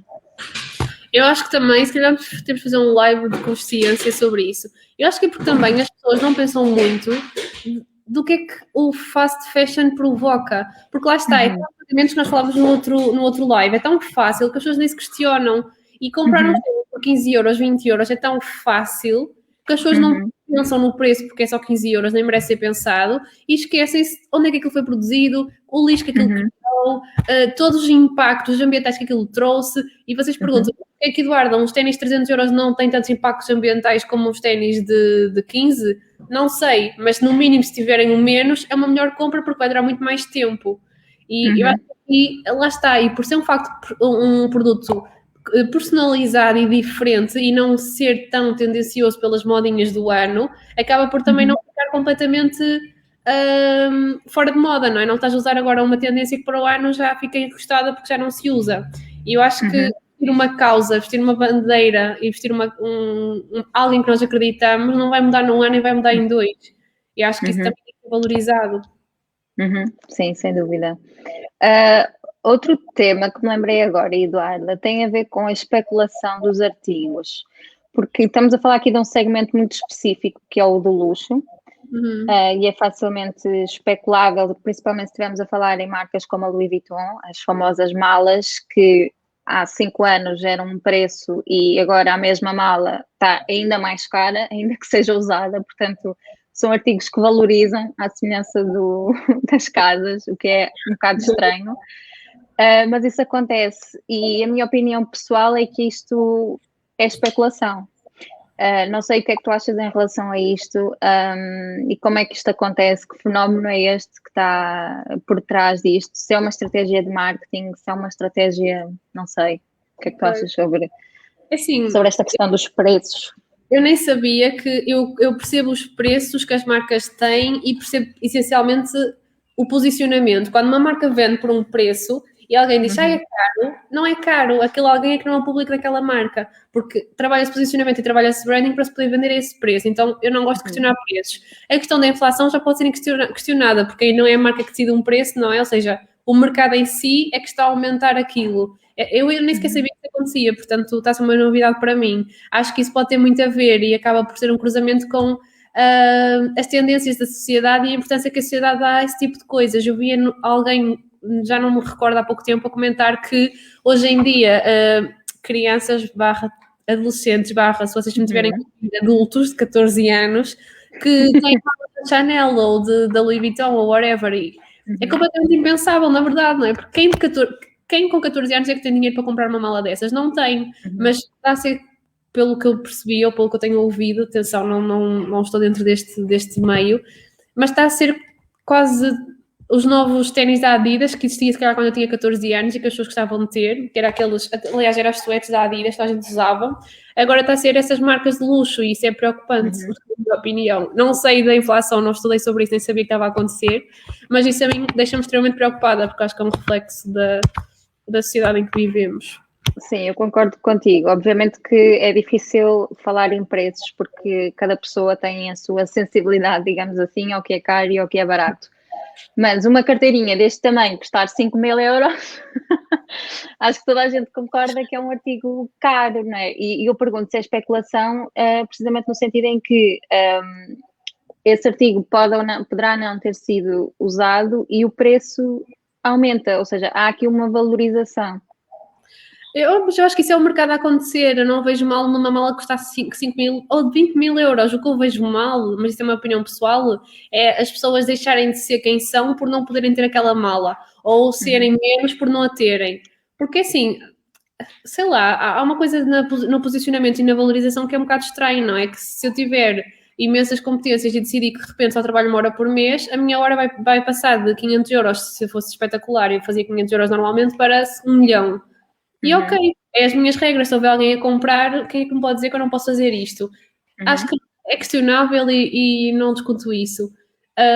Eu acho que também, se calhar, temos de fazer um live de consciência sobre isso. Eu acho que é porque também as pessoas não pensam muito do que é que o fast fashion provoca. Porque lá está, é aqueles que nós falávamos no outro live, é tão fácil que as pessoas nem se questionam. E comprar um tênis por 15 euros, 20 euros é tão fácil que as pessoas não pensam no preço porque é só 15 euros, nem merece ser pensado, e esquecem-se onde é que aquilo foi produzido, o lixo que aquilo criou, todos os impactos ambientais que aquilo trouxe, e vocês perguntam, por que é que, Eduardo, uns ténis de 300 euros não têm tantos impactos ambientais como os ténis de 15? Não sei, mas no mínimo se tiverem o menos, é uma melhor compra porque vai durar muito mais tempo. E eu acho que lá está, e por ser um produto personalizado e diferente e não ser tão tendencioso pelas modinhas do ano, acaba por também não ficar completamente fora de moda, não é? Não estás a usar agora uma tendência que para o ano já fica encostada porque já não se usa. E eu acho que vestir uma causa, vestir uma bandeira e vestir algo em que nós acreditamos não vai mudar num ano e vai mudar em 2. E acho que isso também tem que ser valorizado. Sim, sem dúvida. Outro tema que me lembrei agora, Eduarda, tem a ver com a especulação dos artigos, porque estamos a falar aqui de um segmento muito específico, que é o do luxo, e é facilmente especulável, principalmente se estivermos a falar em marcas como a Louis Vuitton, as famosas malas, que há 5 anos eram um preço e agora a mesma mala está ainda mais cara, ainda que seja usada, portanto são artigos que valorizam à semelhança das casas, o que é um bocado estranho. Mas isso acontece e a minha opinião pessoal é que isto é especulação. Não sei o que é que tu achas em relação a isto e como é que isto acontece, que fenómeno é este que está por trás disto, se é uma estratégia de marketing, se é uma estratégia, não sei, o que é que tu achas sobre esta questão dos preços? Eu nem sabia que eu percebo os preços que as marcas têm e percebo essencialmente o posicionamento. Quando uma marca vende por um preço e alguém diz, é caro, não é caro, aquele alguém é que não é o público daquela marca, porque trabalha-se posicionamento e trabalha-se branding para se poder vender a esse preço, então eu não gosto de questionar preços. A questão da inflação já pode ser questionada, porque aí não é a marca que decide um preço, não é? Ou seja, o mercado em si é que está a aumentar aquilo. Eu nem sequer sabia que isso acontecia, portanto está a ser uma novidade para mim. Acho que isso pode ter muito a ver e acaba por ser um cruzamento com as tendências da sociedade e a importância que a sociedade dá a esse tipo de coisas. Eu via alguém, já não me recordo há pouco tempo, a comentar que hoje em dia crianças / adolescentes / se vocês não tiverem adultos de 14 anos que têm da Chanel ou da Louis Vuitton ou whatever, e é completamente impensável, na verdade, não é? Porque quem com 14 anos é que tem dinheiro para comprar uma mala dessas? Não tem, mas está a ser, pelo que eu percebi ou pelo que eu tenho ouvido, atenção, não estou dentro deste meio, mas está a ser quase os novos ténis da Adidas, que existia se calhar quando eu tinha 14 anos e que as pessoas gostavam de ter, que era aliás, eram os suetes da Adidas que a gente usava, agora está a ser essas marcas de luxo e isso é preocupante, na minha opinião. Não sei da inflação, não estudei sobre isso, nem sabia que estava a acontecer, mas isso a mim deixa-me extremamente preocupada, porque acho que é um reflexo da sociedade em que vivemos. Sim, eu concordo contigo. Obviamente que é difícil falar em preços porque cada pessoa tem a sua sensibilidade, digamos assim, ao que é caro e ao que é barato. Mas uma carteirinha deste tamanho custar 5.000 euros, acho que toda a gente concorda que é um artigo caro, não é? E eu pergunto se é especulação precisamente no sentido em que esse artigo poderá não ter sido usado e o preço aumenta, ou seja, há aqui uma valorização. Eu acho que isso é o mercado a acontecer. Eu não vejo mal numa mala que custasse 5.000 ou 20.000 euros. O que eu vejo mal, mas isso é uma opinião pessoal, é as pessoas deixarem de ser quem são por não poderem ter aquela mala, ou serem menos por não a terem. Porque assim, sei lá, há uma coisa no posicionamento e na valorização que é um bocado estranho, não é? Que se eu tiver imensas competências e decidir que de repente só trabalho 1 hora por mês, a minha hora vai passar de 500 euros, se fosse espetacular e eu fazia 500 euros normalmente, para 1 milhão. E ok, é as minhas regras, se houver alguém a comprar, quem é que me pode dizer que eu não posso fazer isto? Acho que é questionável e não discuto isso.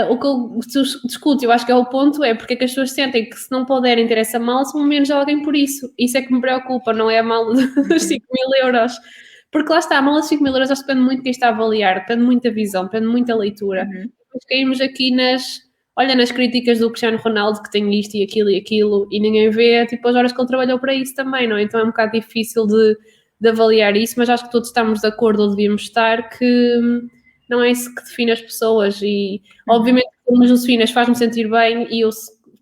O que eu discuto, eu acho que é o ponto, é porque é que as pessoas sentem que se não puderem ter essa mala, são menos de alguém por isso. Isso é que me preocupa, não é a mala dos 5.000 euros. Porque lá está, a mala de 5 mil euros, acho que depende muito de quem está a avaliar, depende muito da visão, depende muito da leitura. Depois caímos aqui nas críticas do Cristiano Ronaldo, que tem isto e aquilo, e ninguém vê, tipo, as horas que ele trabalhou para isso também, não é? Então é um bocado difícil de avaliar isso, mas acho que todos estamos de acordo, ou devíamos estar, que não é isso que define as pessoas. E, obviamente, como Josefinas faz-me sentir bem, e eu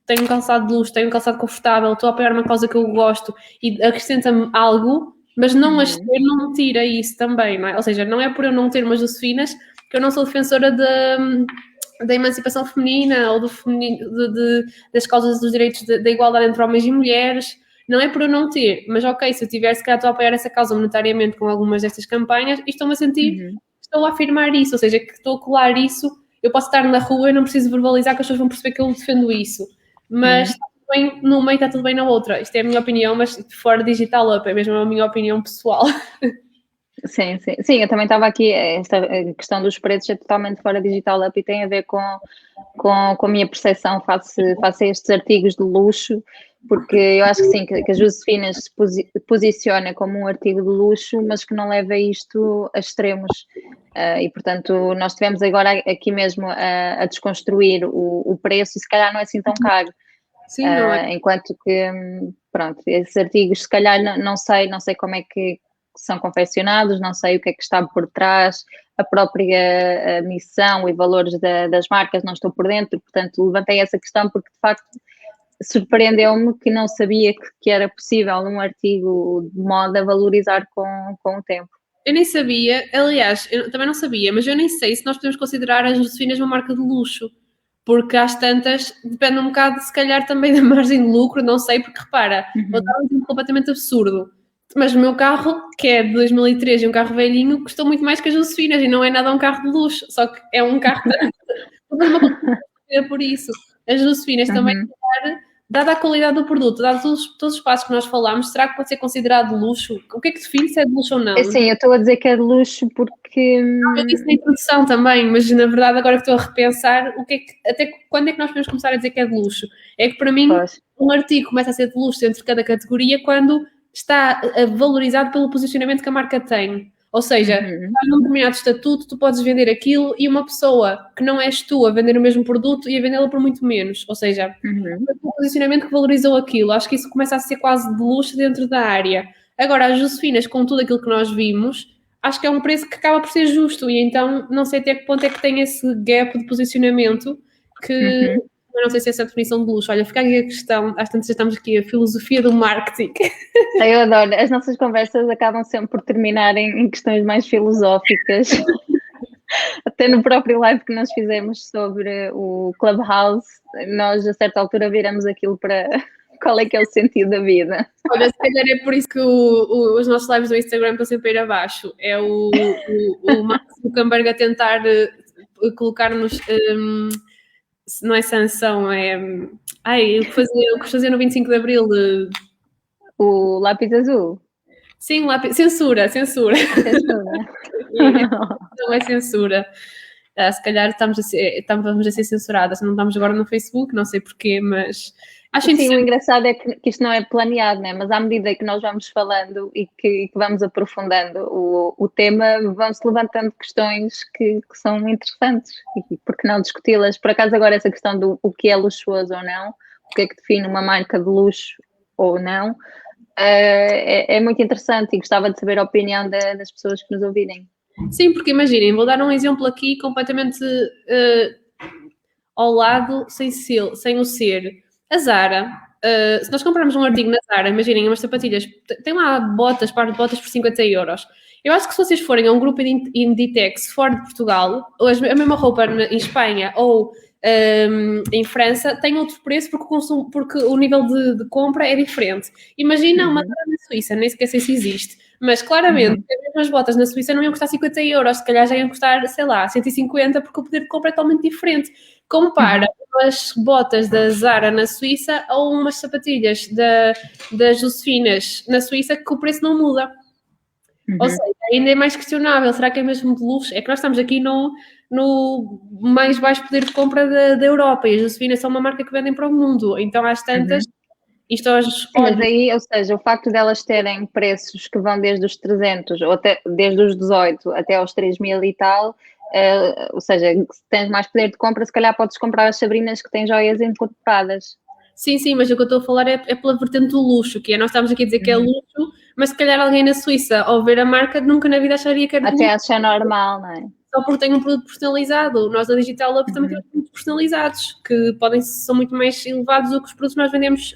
tenho um calçado de luxo, tenho um calçado confortável, estou a apoiar uma causa que eu gosto, e acrescenta-me algo, mas não as ter não me tira isso também, não é? Ou seja, não é por eu não ter umas Josefinas que eu não sou defensora da emancipação feminina ou das causas dos direitos da igualdade entre homens e mulheres. Não é por eu não ter, mas ok, se eu tiver, se calhar estou a apoiar essa causa monetariamente com algumas destas campanhas e estou-me a sentir, estou a afirmar isso, ou seja, que estou a colar isso. Eu posso estar na rua e não preciso verbalizar que as pessoas vão perceber que eu defendo isso, mas está tudo bem numa e está tudo bem na outra. Isto é a minha opinião, mas fora digital up, é mesmo a minha opinião pessoal. Sim, sim. Sim, eu também estava aqui, esta questão dos preços é totalmente fora digital up e tem a ver com a minha percepção face a estes artigos de luxo, porque eu acho que sim, que a Josefinas se posiciona como um artigo de luxo, mas que não leva isto a extremos. E, portanto, nós tivemos agora aqui mesmo a desconstruir o preço e se calhar não é assim tão caro. Sim, não é? Enquanto que, pronto, esses artigos se calhar não sei como é que são confeccionados, não sei o que é que está por trás, a própria missão e valores das marcas não estou por dentro, portanto levantei essa questão porque de facto surpreendeu-me que não sabia que era possível num artigo de moda valorizar com o tempo. Eu nem sabia, aliás, eu também não sabia, mas eu nem sei se nós podemos considerar as Josefinas uma marca de luxo, porque às tantas, depende um bocado se calhar também da margem de lucro, não sei, porque repara, vou dar um exemplo completamente absurdo, mas o meu carro, que é de 2003 e um carro velhinho, custou muito mais que as Josefinas e não é nada um carro de luxo, só que é um carro por isso. As Josefinas também, dada a qualidade do produto, dados todos os passos que nós falamos, será que pode ser considerado luxo? O que é que define se é de luxo ou não? Sim, eu estou a dizer que é de luxo porque... Não, eu disse na introdução também, mas na verdade agora que estou a repensar, até quando é que nós podemos começar a dizer que é de luxo? É que para mim um artigo começa a ser de luxo entre cada categoria quando está valorizado pelo posicionamento que a marca tem. Ou seja, num determinado estatuto, tu podes vender aquilo e uma pessoa que não és tu a vender o mesmo produto e a vendê-lo por muito menos. Ou seja, o posicionamento que valorizou aquilo. Acho que isso começa a ser quase de luxo dentro da área. Agora, as Josefinas, com tudo aquilo que nós vimos, acho que é um preço que acaba por ser justo e então não sei até que ponto é que tem esse gap de posicionamento que... Eu não sei se essa é a definição de luxo. Olha, fica aqui a questão, às tantas estamos aqui, a filosofia do marketing. Eu adoro, as nossas conversas acabam sempre por terminar em questões mais filosóficas. Até no próprio live que nós fizemos sobre o Clubhouse, nós a certa altura viramos aquilo para qual é que é o sentido da vida. Olha, se calhar é por isso que os nossos lives do Instagram estão sempre a ir abaixo. É o Mark Zuckerberg a tentar colocar-nos... não é sanção, é... o que fazia no 25 de Abril. O lápis azul. Sim, censura. Não é censura. Se calhar estamos a ser censuradas. Não estamos agora no Facebook, não sei porquê, mas... Sim, o engraçado é que isto não é planeado, né? Mas à medida que nós vamos falando e que vamos aprofundando o tema, vão-se levantando questões que são interessantes e por que não discuti-las? Por acaso agora essa questão do o que é luxuoso ou não, o que é que define uma marca de luxo ou não, é muito interessante e gostava de saber a opinião das pessoas que nos ouvirem. Sim, porque imaginem, vou dar um exemplo aqui completamente ao lado, sem o ser. A Zara, se nós comprarmos um artigo na Zara, imaginem, umas sapatilhas, tem lá par de botas por 50 euros. Eu acho que se vocês forem a um grupo Inditex fora de Portugal, ou a mesma roupa em Espanha ou em França, tem outro preço porque o nível de compra é diferente. Imagina uma Zara na Suíça, nem sequer sei se existe, mas claramente as mesmas botas na Suíça não iam custar 50 euros, se calhar já iam custar, sei lá, 150, porque o poder de compra é totalmente diferente. Compara as botas da Zara na Suíça ou umas sapatilhas das Josefinas na Suíça que o preço não muda. Ou seja, ainda é mais questionável. Será que é mesmo de luxo? É que nós estamos aqui no mais baixo poder de compra da Europa e as Josefinas são uma marca que vendem para o mundo. Então, às tantas, Isto aos mas aí, ou seja, o facto delas terem preços que vão desde os 300 ou até desde os 18 até aos 3.000 e tal, ou seja, se tens mais poder de compra, se calhar podes comprar as Sabrinas que têm joias incorporadas. Sim, mas o que eu estou a falar é pela vertente do luxo, que é, nós estamos aqui a dizer que é luxo, mas se calhar alguém na Suíça, ao ver a marca, nunca na vida acharia que era até acha normal, não é? Só porque tem um produto personalizado. Nós da Digital Lab também temos produtos personalizados, que são muito mais elevados do que os produtos que nós vendemos,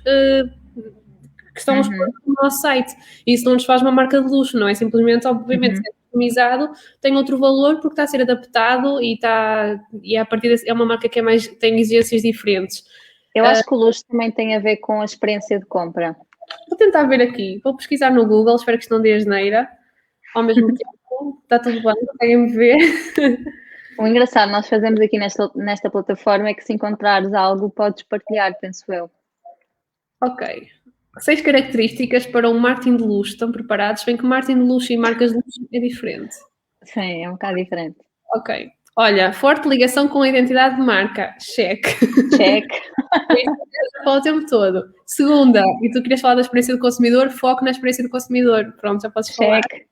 que estão no nosso site. E isso não nos faz uma marca de luxo, não é? Simplesmente, obviamente, se é customizado, tem outro valor porque está a ser adaptado e a partir é uma marca que tem exigências diferentes. Eu acho que o luxo também tem a ver com a experiência de compra. Vou tentar ver aqui, vou pesquisar no Google, espero que isto não dê asneira. Ao mesmo tempo, está tudo bem, conseguem-me ver. O engraçado nós fazemos aqui nesta plataforma é que se encontrares algo, podes partilhar, penso eu. Ok. 6 características para um marketing de luxo. Estão preparados? Bem que marketing de luxo e marcas de luxo é diferente. Sim, é um bocado diferente. Ok. Olha, forte ligação com a identidade de marca. Check. Check. Fala o tempo todo. Segunda, e tu querias falar da experiência do consumidor, foco na experiência do consumidor. Pronto, já podes falar. Check.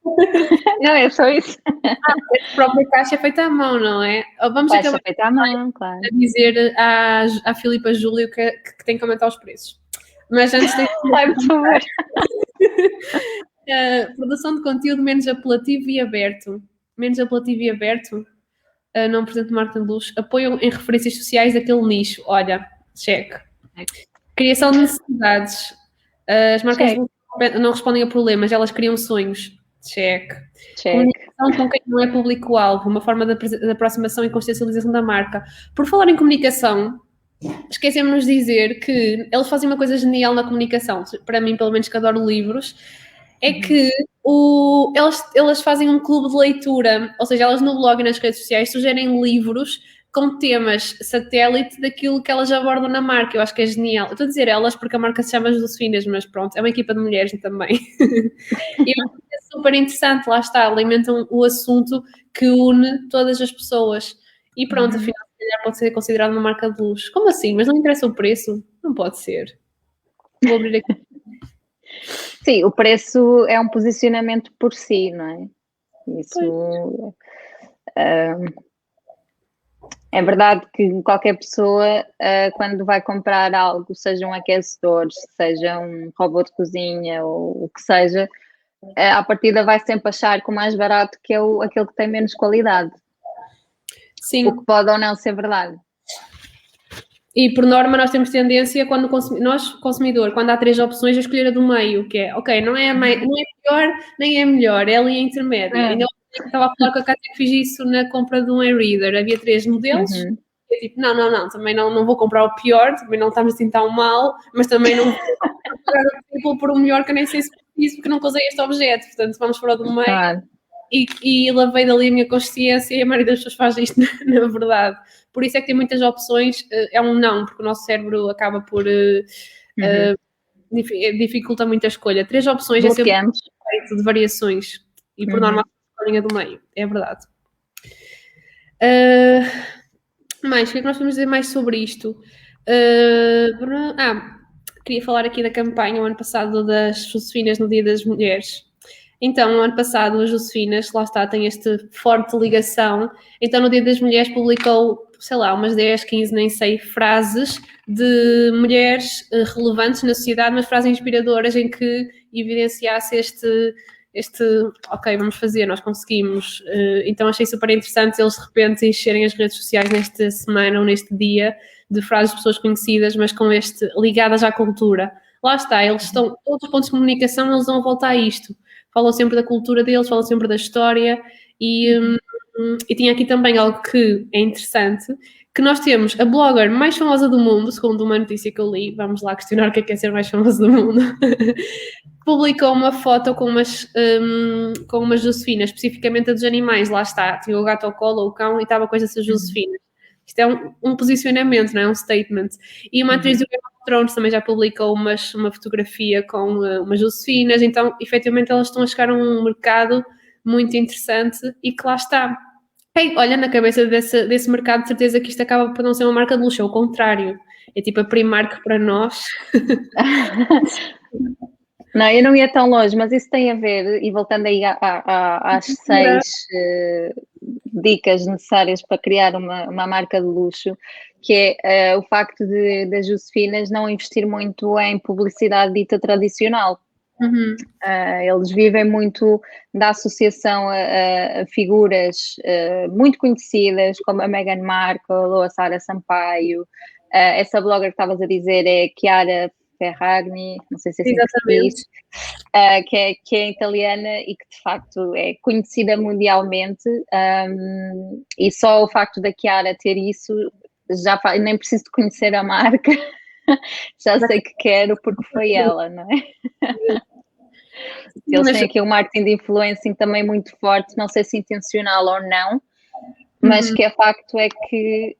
Não, é só isso. A própria caixa é feita à mão, não é? Vamos acabar feita à mão, claro. A dizer à Filipa Júlio que tem que aumentar os preços. Mas antes tem Ai, por favor. Produção de conteúdo menos apelativo e aberto. Menos apelativo e aberto. Não presente marketing de luxo. Apoio em referências sociais daquele nicho. Olha, check. Criação de necessidades. As marcas não respondem a problemas, elas criam sonhos. Check. Comunicação com quem não é público-alvo. Uma forma de aproximação e consciencialização da marca. Por falar em comunicação, esquecemos de dizer que eles fazem uma coisa genial na comunicação, para mim, pelo menos que adoro livros, é que elas fazem um clube de leitura, ou seja, elas no blog e nas redes sociais sugerem livros com temas satélite daquilo que elas abordam na marca. Eu acho que é genial. Eu estou a dizer elas porque a marca se chama Josefinas, mas pronto, é uma equipa de mulheres também. E eu acho que é super interessante, lá está, alimentam o assunto que une todas as pessoas. E pronto, afinal, se calhar pode ser considerado uma marca de luxo. Como assim? Mas não interessa o preço? Não pode ser. Vou abrir aqui. Sim, o preço é um posicionamento por si, não é? Isso é verdade que qualquer pessoa, quando vai comprar algo, seja um aquecedor, seja um robô de cozinha ou o que seja, à partida vai sempre achar que o mais barato que é aquele que tem menos qualidade. Sim. O que pode ou não ser verdade. E por norma nós temos tendência, quando nós, consumidor, quando há 3 opções, a escolher a do meio, que é, ok, não é pior, nem é melhor, é ali a intermédia. Ainda estava a falar com a Cátia que fiz isso na compra de um e-reader, havia 3 modelos, e eu tipo, não, também não vou comprar o pior, também não estamos assim tão mal, mas também não vou comprar por um melhor que eu nem sei se preciso, porque nunca usei este objeto, portanto vamos para o do meio. Claro. E lavei dali a minha consciência e a maioria das pessoas faz isto, na verdade. Por isso é que tem muitas opções, é um não, porque o nosso cérebro acaba por dificulta muito a escolha. 3 opções é sempre feito de variações e por norma a linha do meio, é verdade. Mais, o que é que nós podemos dizer mais sobre isto? Queria falar aqui da campanha o ano passado das Josefinas no Dia das Mulheres. Então, no ano passado, as Josefinas, lá está, tem esta forte ligação. Então, no Dia das Mulheres, publicou, sei lá, umas 10, 15, nem sei, frases de mulheres relevantes na sociedade, mas frases inspiradoras em que evidenciasse ok, vamos fazer, nós conseguimos. Então, achei super interessante eles, de repente, encherem as redes sociais nesta semana ou neste dia de frases de pessoas conhecidas, mas com ligadas à cultura. Lá está, eles estão, todos os pontos de comunicação, eles dão a volta a isto. Falam sempre da cultura deles, falam sempre da história e tinha aqui também algo que é interessante, que nós temos a blogger mais famosa do mundo, segundo uma notícia que eu li, vamos lá questionar o que é ser mais famosa do mundo, publicou uma foto com umas Josefinas, especificamente a dos animais, lá está, tinha o gato ao colo ou o cão e estava com essas Josefinas. Isto é um posicionamento, não é? Um statement. E uma atriz do Game of Thrones também já publicou uma fotografia com umas Josefinas, então, efetivamente, elas estão a chegar a um mercado muito interessante e que lá está. Olha, na cabeça desse mercado, de certeza que isto acaba por não ser uma marca de luxo, é o contrário. É tipo a Primark para nós. Não, eu não ia tão longe, mas isso tem a ver, e voltando aí às 6 dicas necessárias para criar uma marca de luxo, que é o facto das Josefinas não investir muito em publicidade dita tradicional. Eles vivem muito da associação a figuras muito conhecidas, como a Meghan Markle ou a Sara Sampaio. Essa blogger que estavas a dizer é Chiara Ferragni, não sei se é assim que se diz, que é italiana e que de facto é conhecida mundialmente, e só o facto da Chiara ter isso, nem preciso de conhecer a marca, já sei que quero porque foi ela, não é? Eles têm aqui um marketing de influencing também muito forte, não sei se intencional ou não, mas que é facto é que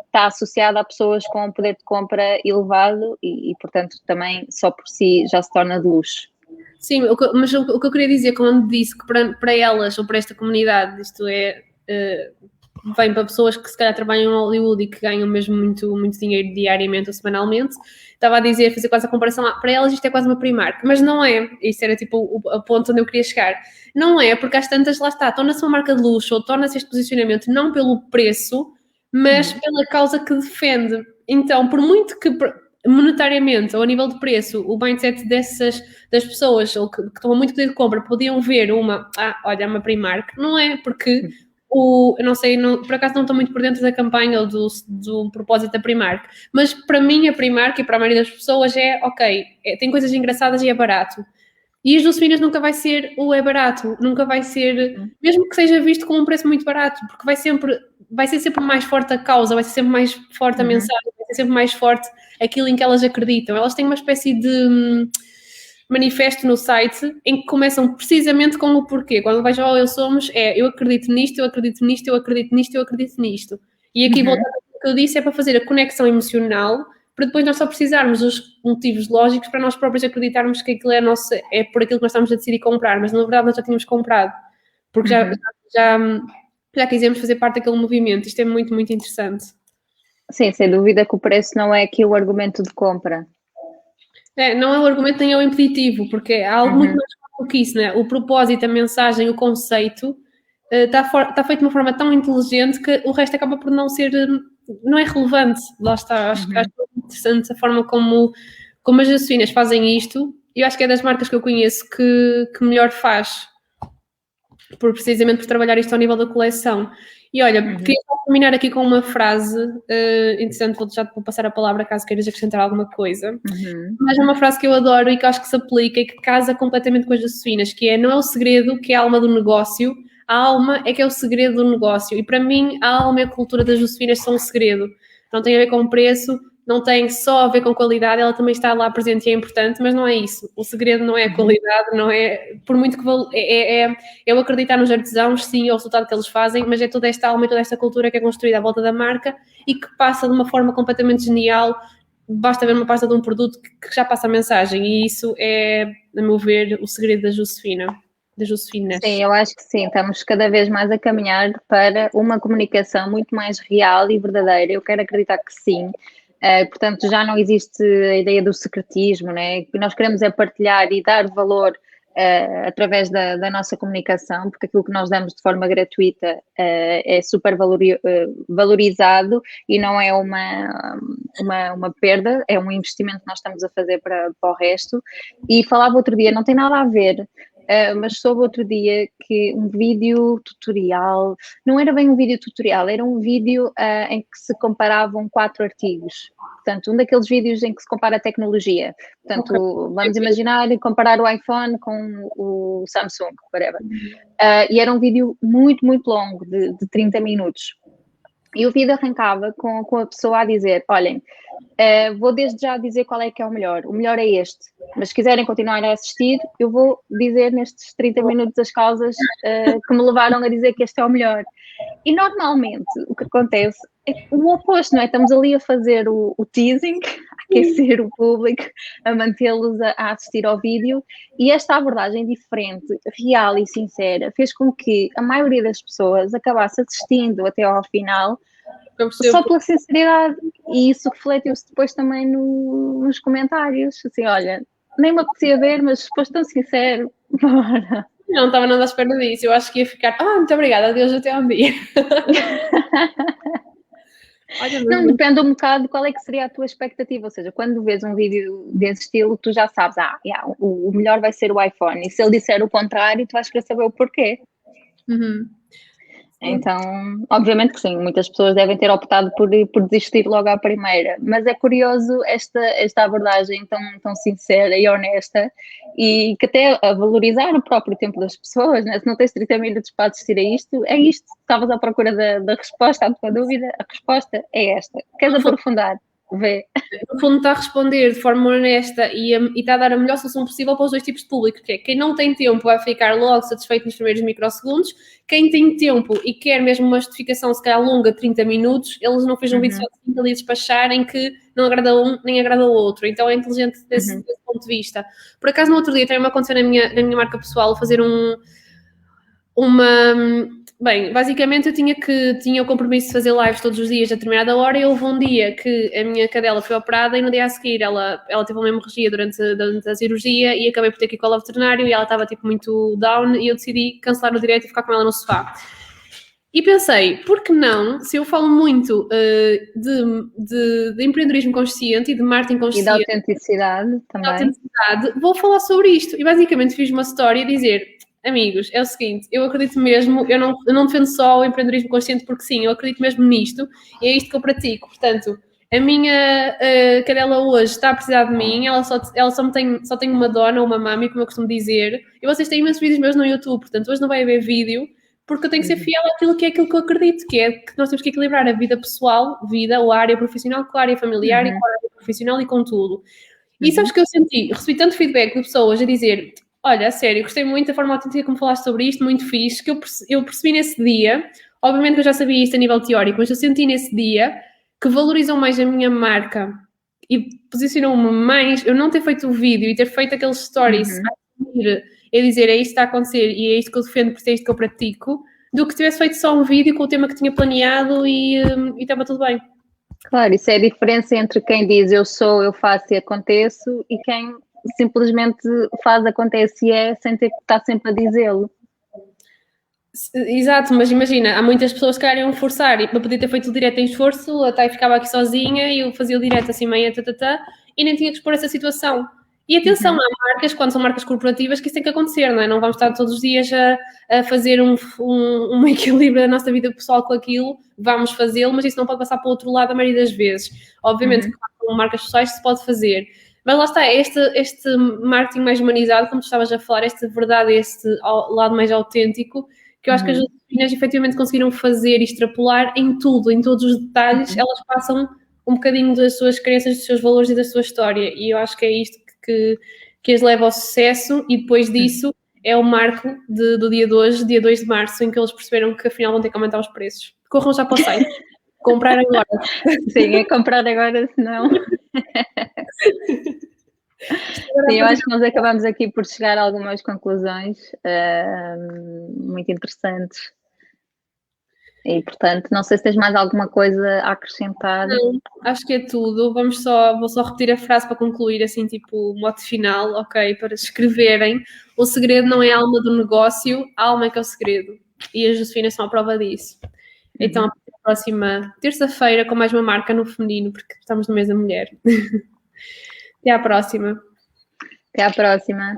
está associado a pessoas com um poder de compra elevado e, portanto, também só por si já se torna de luxo. Sim, mas o que eu queria dizer quando disse que para elas ou para esta comunidade, isto é, vem para pessoas que se calhar trabalham em Hollywood e que ganham mesmo muito, muito dinheiro diariamente ou semanalmente, estava a dizer, fazer quase a comparação lá, para elas isto é quase uma Primark, mas não é, isso era tipo a ponto onde eu queria chegar, não é, porque às tantas, lá está, torna-se uma marca de luxo ou torna-se este posicionamento não pelo preço, mas pela causa que defende. Então, por muito que monetariamente ou a nível de preço o mindset das pessoas ou que estão a muito poder de compra podiam ver olha, uma Primark, não é, porque eu não sei, por acaso não estou muito por dentro da campanha ou do propósito da Primark, mas para mim a Primark e para a maioria das pessoas tem coisas engraçadas e é barato. E as Josefinas nunca vai ser é barato, nunca vai ser, mesmo que seja visto com um preço muito barato, porque vai ser sempre mais forte a causa, vai ser sempre mais forte a mensagem, vai ser sempre mais forte aquilo em que elas acreditam. Elas têm uma espécie de manifesto no site em que começam precisamente com o porquê. Quando vais ao Eu Somos, eu acredito nisto, eu acredito nisto, eu acredito nisto, eu acredito nisto. E aqui, voltando ao que eu disse, é para fazer a conexão emocional, para depois nós só precisarmos dos motivos lógicos para nós próprios acreditarmos que aquilo é por aquilo que nós estamos a decidir comprar, mas na verdade nós já tínhamos comprado, porque já quisemos fazer parte daquele movimento. Isto é muito, muito interessante. Sim, sem dúvida que o preço não é aqui o argumento de compra. Não é o argumento nem é o impeditivo, porque há algo muito mais forte do que isso, né? O propósito, a mensagem, o conceito está feito de uma forma tão inteligente que o resto acaba por não ser, não é relevante. Lá está, acho que é interessante a forma como as Josefinas fazem isto, e eu acho que é das marcas que eu conheço que melhor faz, precisamente por trabalhar isto ao nível da coleção. E olha, queria terminar aqui com uma frase interessante, já te vou passar a palavra caso queiras acrescentar alguma coisa, mas é uma frase que eu adoro e que acho que se aplica e que casa completamente com as Josefinas, que é: não é o segredo que é a alma do negócio, a alma é que é o segredo do negócio. E para mim a alma e a cultura das Josefinas são um segredo, não tem a ver com preço, não tem só a ver com qualidade, ela também está lá presente e é importante, mas não é isso. O segredo não é a qualidade, não é, por muito que eu acreditar nos artesãos, sim, é o resultado que eles fazem, mas é toda esta alma e toda esta cultura que é construída à volta da marca e que passa de uma forma completamente genial. Basta ver uma pasta de um produto que já passa a mensagem, e isso é, a meu ver, o segredo da Josefina. Sim, eu acho que sim, estamos cada vez mais a caminhar para uma comunicação muito mais real e verdadeira. Eu quero acreditar que sim. Portanto, já não existe a ideia do secretismo, né? O que nós queremos é partilhar e dar valor através da nossa comunicação, porque aquilo que nós damos de forma gratuita é super valorizado e não é uma perda, é um investimento que nós estamos a fazer para o resto. E falava outro dia, não tem nada a ver, mas soube outro dia que um vídeo tutorial, não era bem um vídeo tutorial, era um vídeo em que se comparavam 4 artigos. Portanto, um daqueles vídeos em que se compara a tecnologia. Portanto, vamos imaginar comparar o iPhone com o Samsung, whatever. E era um vídeo muito, muito longo, de 30 minutos. E o vídeo arrancava com a pessoa a dizer: olhem, vou desde já dizer qual é que é o melhor é este, mas se quiserem continuar a assistir, eu vou dizer nestes 30 minutos as causas que me levaram a dizer que este é o melhor. E normalmente o que acontece é o oposto, não é? Estamos ali a fazer o teasing, a aquecer o público, a mantê-los a assistir ao vídeo, e esta abordagem diferente, real e sincera fez com que a maioria das pessoas acabasse assistindo até ao final, Só pela sinceridade. E isso refletiu-se depois também nos comentários. Assim, olha, nem me apetecia ver, mas se foste tão sincero, bora. Não estava nada à espera disso. Eu acho que ia ficar, muito obrigada, adeus, até um dia. Olha, não, depende um bocado de qual é que seria a tua expectativa, ou seja, quando vês um vídeo desse estilo, tu já sabes, o melhor vai ser o iPhone, e se ele disser o contrário, tu vais querer saber o porquê. Então, obviamente que sim, muitas pessoas devem ter optado por desistir logo à primeira, mas é curioso esta abordagem tão sincera e honesta, e que até a valorizar o próprio tempo das pessoas, né? Se não tens 30 minutos para assistir a isto, é isto, estavas à procura da resposta à tua dúvida, a resposta é esta. Queres aprofundar? Vê. No fundo está a responder de forma honesta e está a dar a melhor solução possível para os dois tipos de público, que é quem não tem tempo vai ficar logo satisfeito nos primeiros microsegundos, quem tem tempo e quer mesmo uma justificação se calhar longa, 30 minutos, eles não fez um vídeo só de 5 ali despacharem que não agrada um nem agrada o outro, então é inteligente desse ponto de vista. Por acaso no outro dia também me aconteceu na minha marca pessoal fazer Bem, basicamente eu tinha o compromisso de fazer lives todos os dias a determinada hora e houve um dia que a minha cadela foi operada e no dia a seguir ela teve uma hemorragia durante a cirurgia e acabei por ter que ir com ela ao veterinário e ela estava tipo muito down e eu decidi cancelar o direito e ficar com ela no sofá. E pensei, por que não, se eu falo muito de empreendedorismo consciente e de marketing consciente... E da autenticidade também. Vou falar sobre isto. E basicamente fiz uma story a dizer... Amigos, é o seguinte, eu acredito mesmo, eu não defendo só o empreendedorismo consciente porque sim, eu acredito mesmo nisto e é isto que eu pratico. Portanto, a minha cadela hoje está a precisar de mim, ela só tem uma dona ou uma mami, como eu costumo dizer, e vocês têm imensos vídeos meus no YouTube, portanto hoje não vai haver vídeo porque eu tenho que ser fiel àquilo que eu acredito, que é que nós temos que equilibrar a vida pessoal, ou a área profissional com a área familiar e com a área profissional e com tudo. E sabes que eu recebi tanto feedback de pessoas a dizer... Olha, a sério, gostei muito da forma autêntica como falaste sobre isto, muito fixe, que eu percebi nesse dia, obviamente que eu já sabia isto a nível teórico, mas eu senti nesse dia que valorizam mais a minha marca e posicionam-me mais, eu não ter feito o vídeo e ter feito aqueles stories a dizer é isto que está a acontecer e é isto que eu defendo, porque é isto que eu pratico, do que tivesse feito só um vídeo com o tema que tinha planeado e estava tudo bem. Claro, isso é a diferença entre quem diz eu sou, eu faço e aconteço e quem... simplesmente faz, acontece e é sem ter que estar sempre a dizê-lo. Exato, mas imagina, há muitas pessoas que queriam forçar e para poder ter feito o direto em esforço, até ficava aqui sozinha e eu fazia o direto assim meia e nem tinha que expor essa situação. E atenção, há marcas, quando são marcas corporativas, que isso tem que acontecer, não é? Não vamos estar todos os dias a fazer um equilíbrio da nossa vida pessoal com aquilo, vamos fazê-lo, mas isso não pode passar para o outro lado a maioria das vezes. Obviamente que com marcas pessoais se pode fazer. Mas lá está, este marketing mais humanizado, como tu estavas a falar, esta verdade, este lado mais autêntico, que eu acho que as Josefinas efetivamente conseguiram fazer e extrapolar em tudo, em todos os detalhes, elas passam um bocadinho das suas crenças, dos seus valores e da sua história, e eu acho que é isto que as leva ao sucesso, e depois disso é o marco do dia de hoje, dia 2 de março, em que eles perceberam que afinal vão ter que aumentar os preços. Corram já para o site. Comprar agora. Sim, é comprar agora, senão... Sim, eu acho que nós acabamos aqui por chegar a algumas conclusões muito interessantes. E, portanto, não sei se tens mais alguma coisa a acrescentar. Não, acho que é tudo. Vou só repetir a frase para concluir, assim, tipo, mote final, ok? Para escreverem. O segredo não é a alma do negócio, a alma é que é o segredo. E as Josefinas são a prova disso. Então, a próxima terça-feira com mais uma marca no feminino, porque estamos no mês da mulher. Até à próxima. Até à próxima.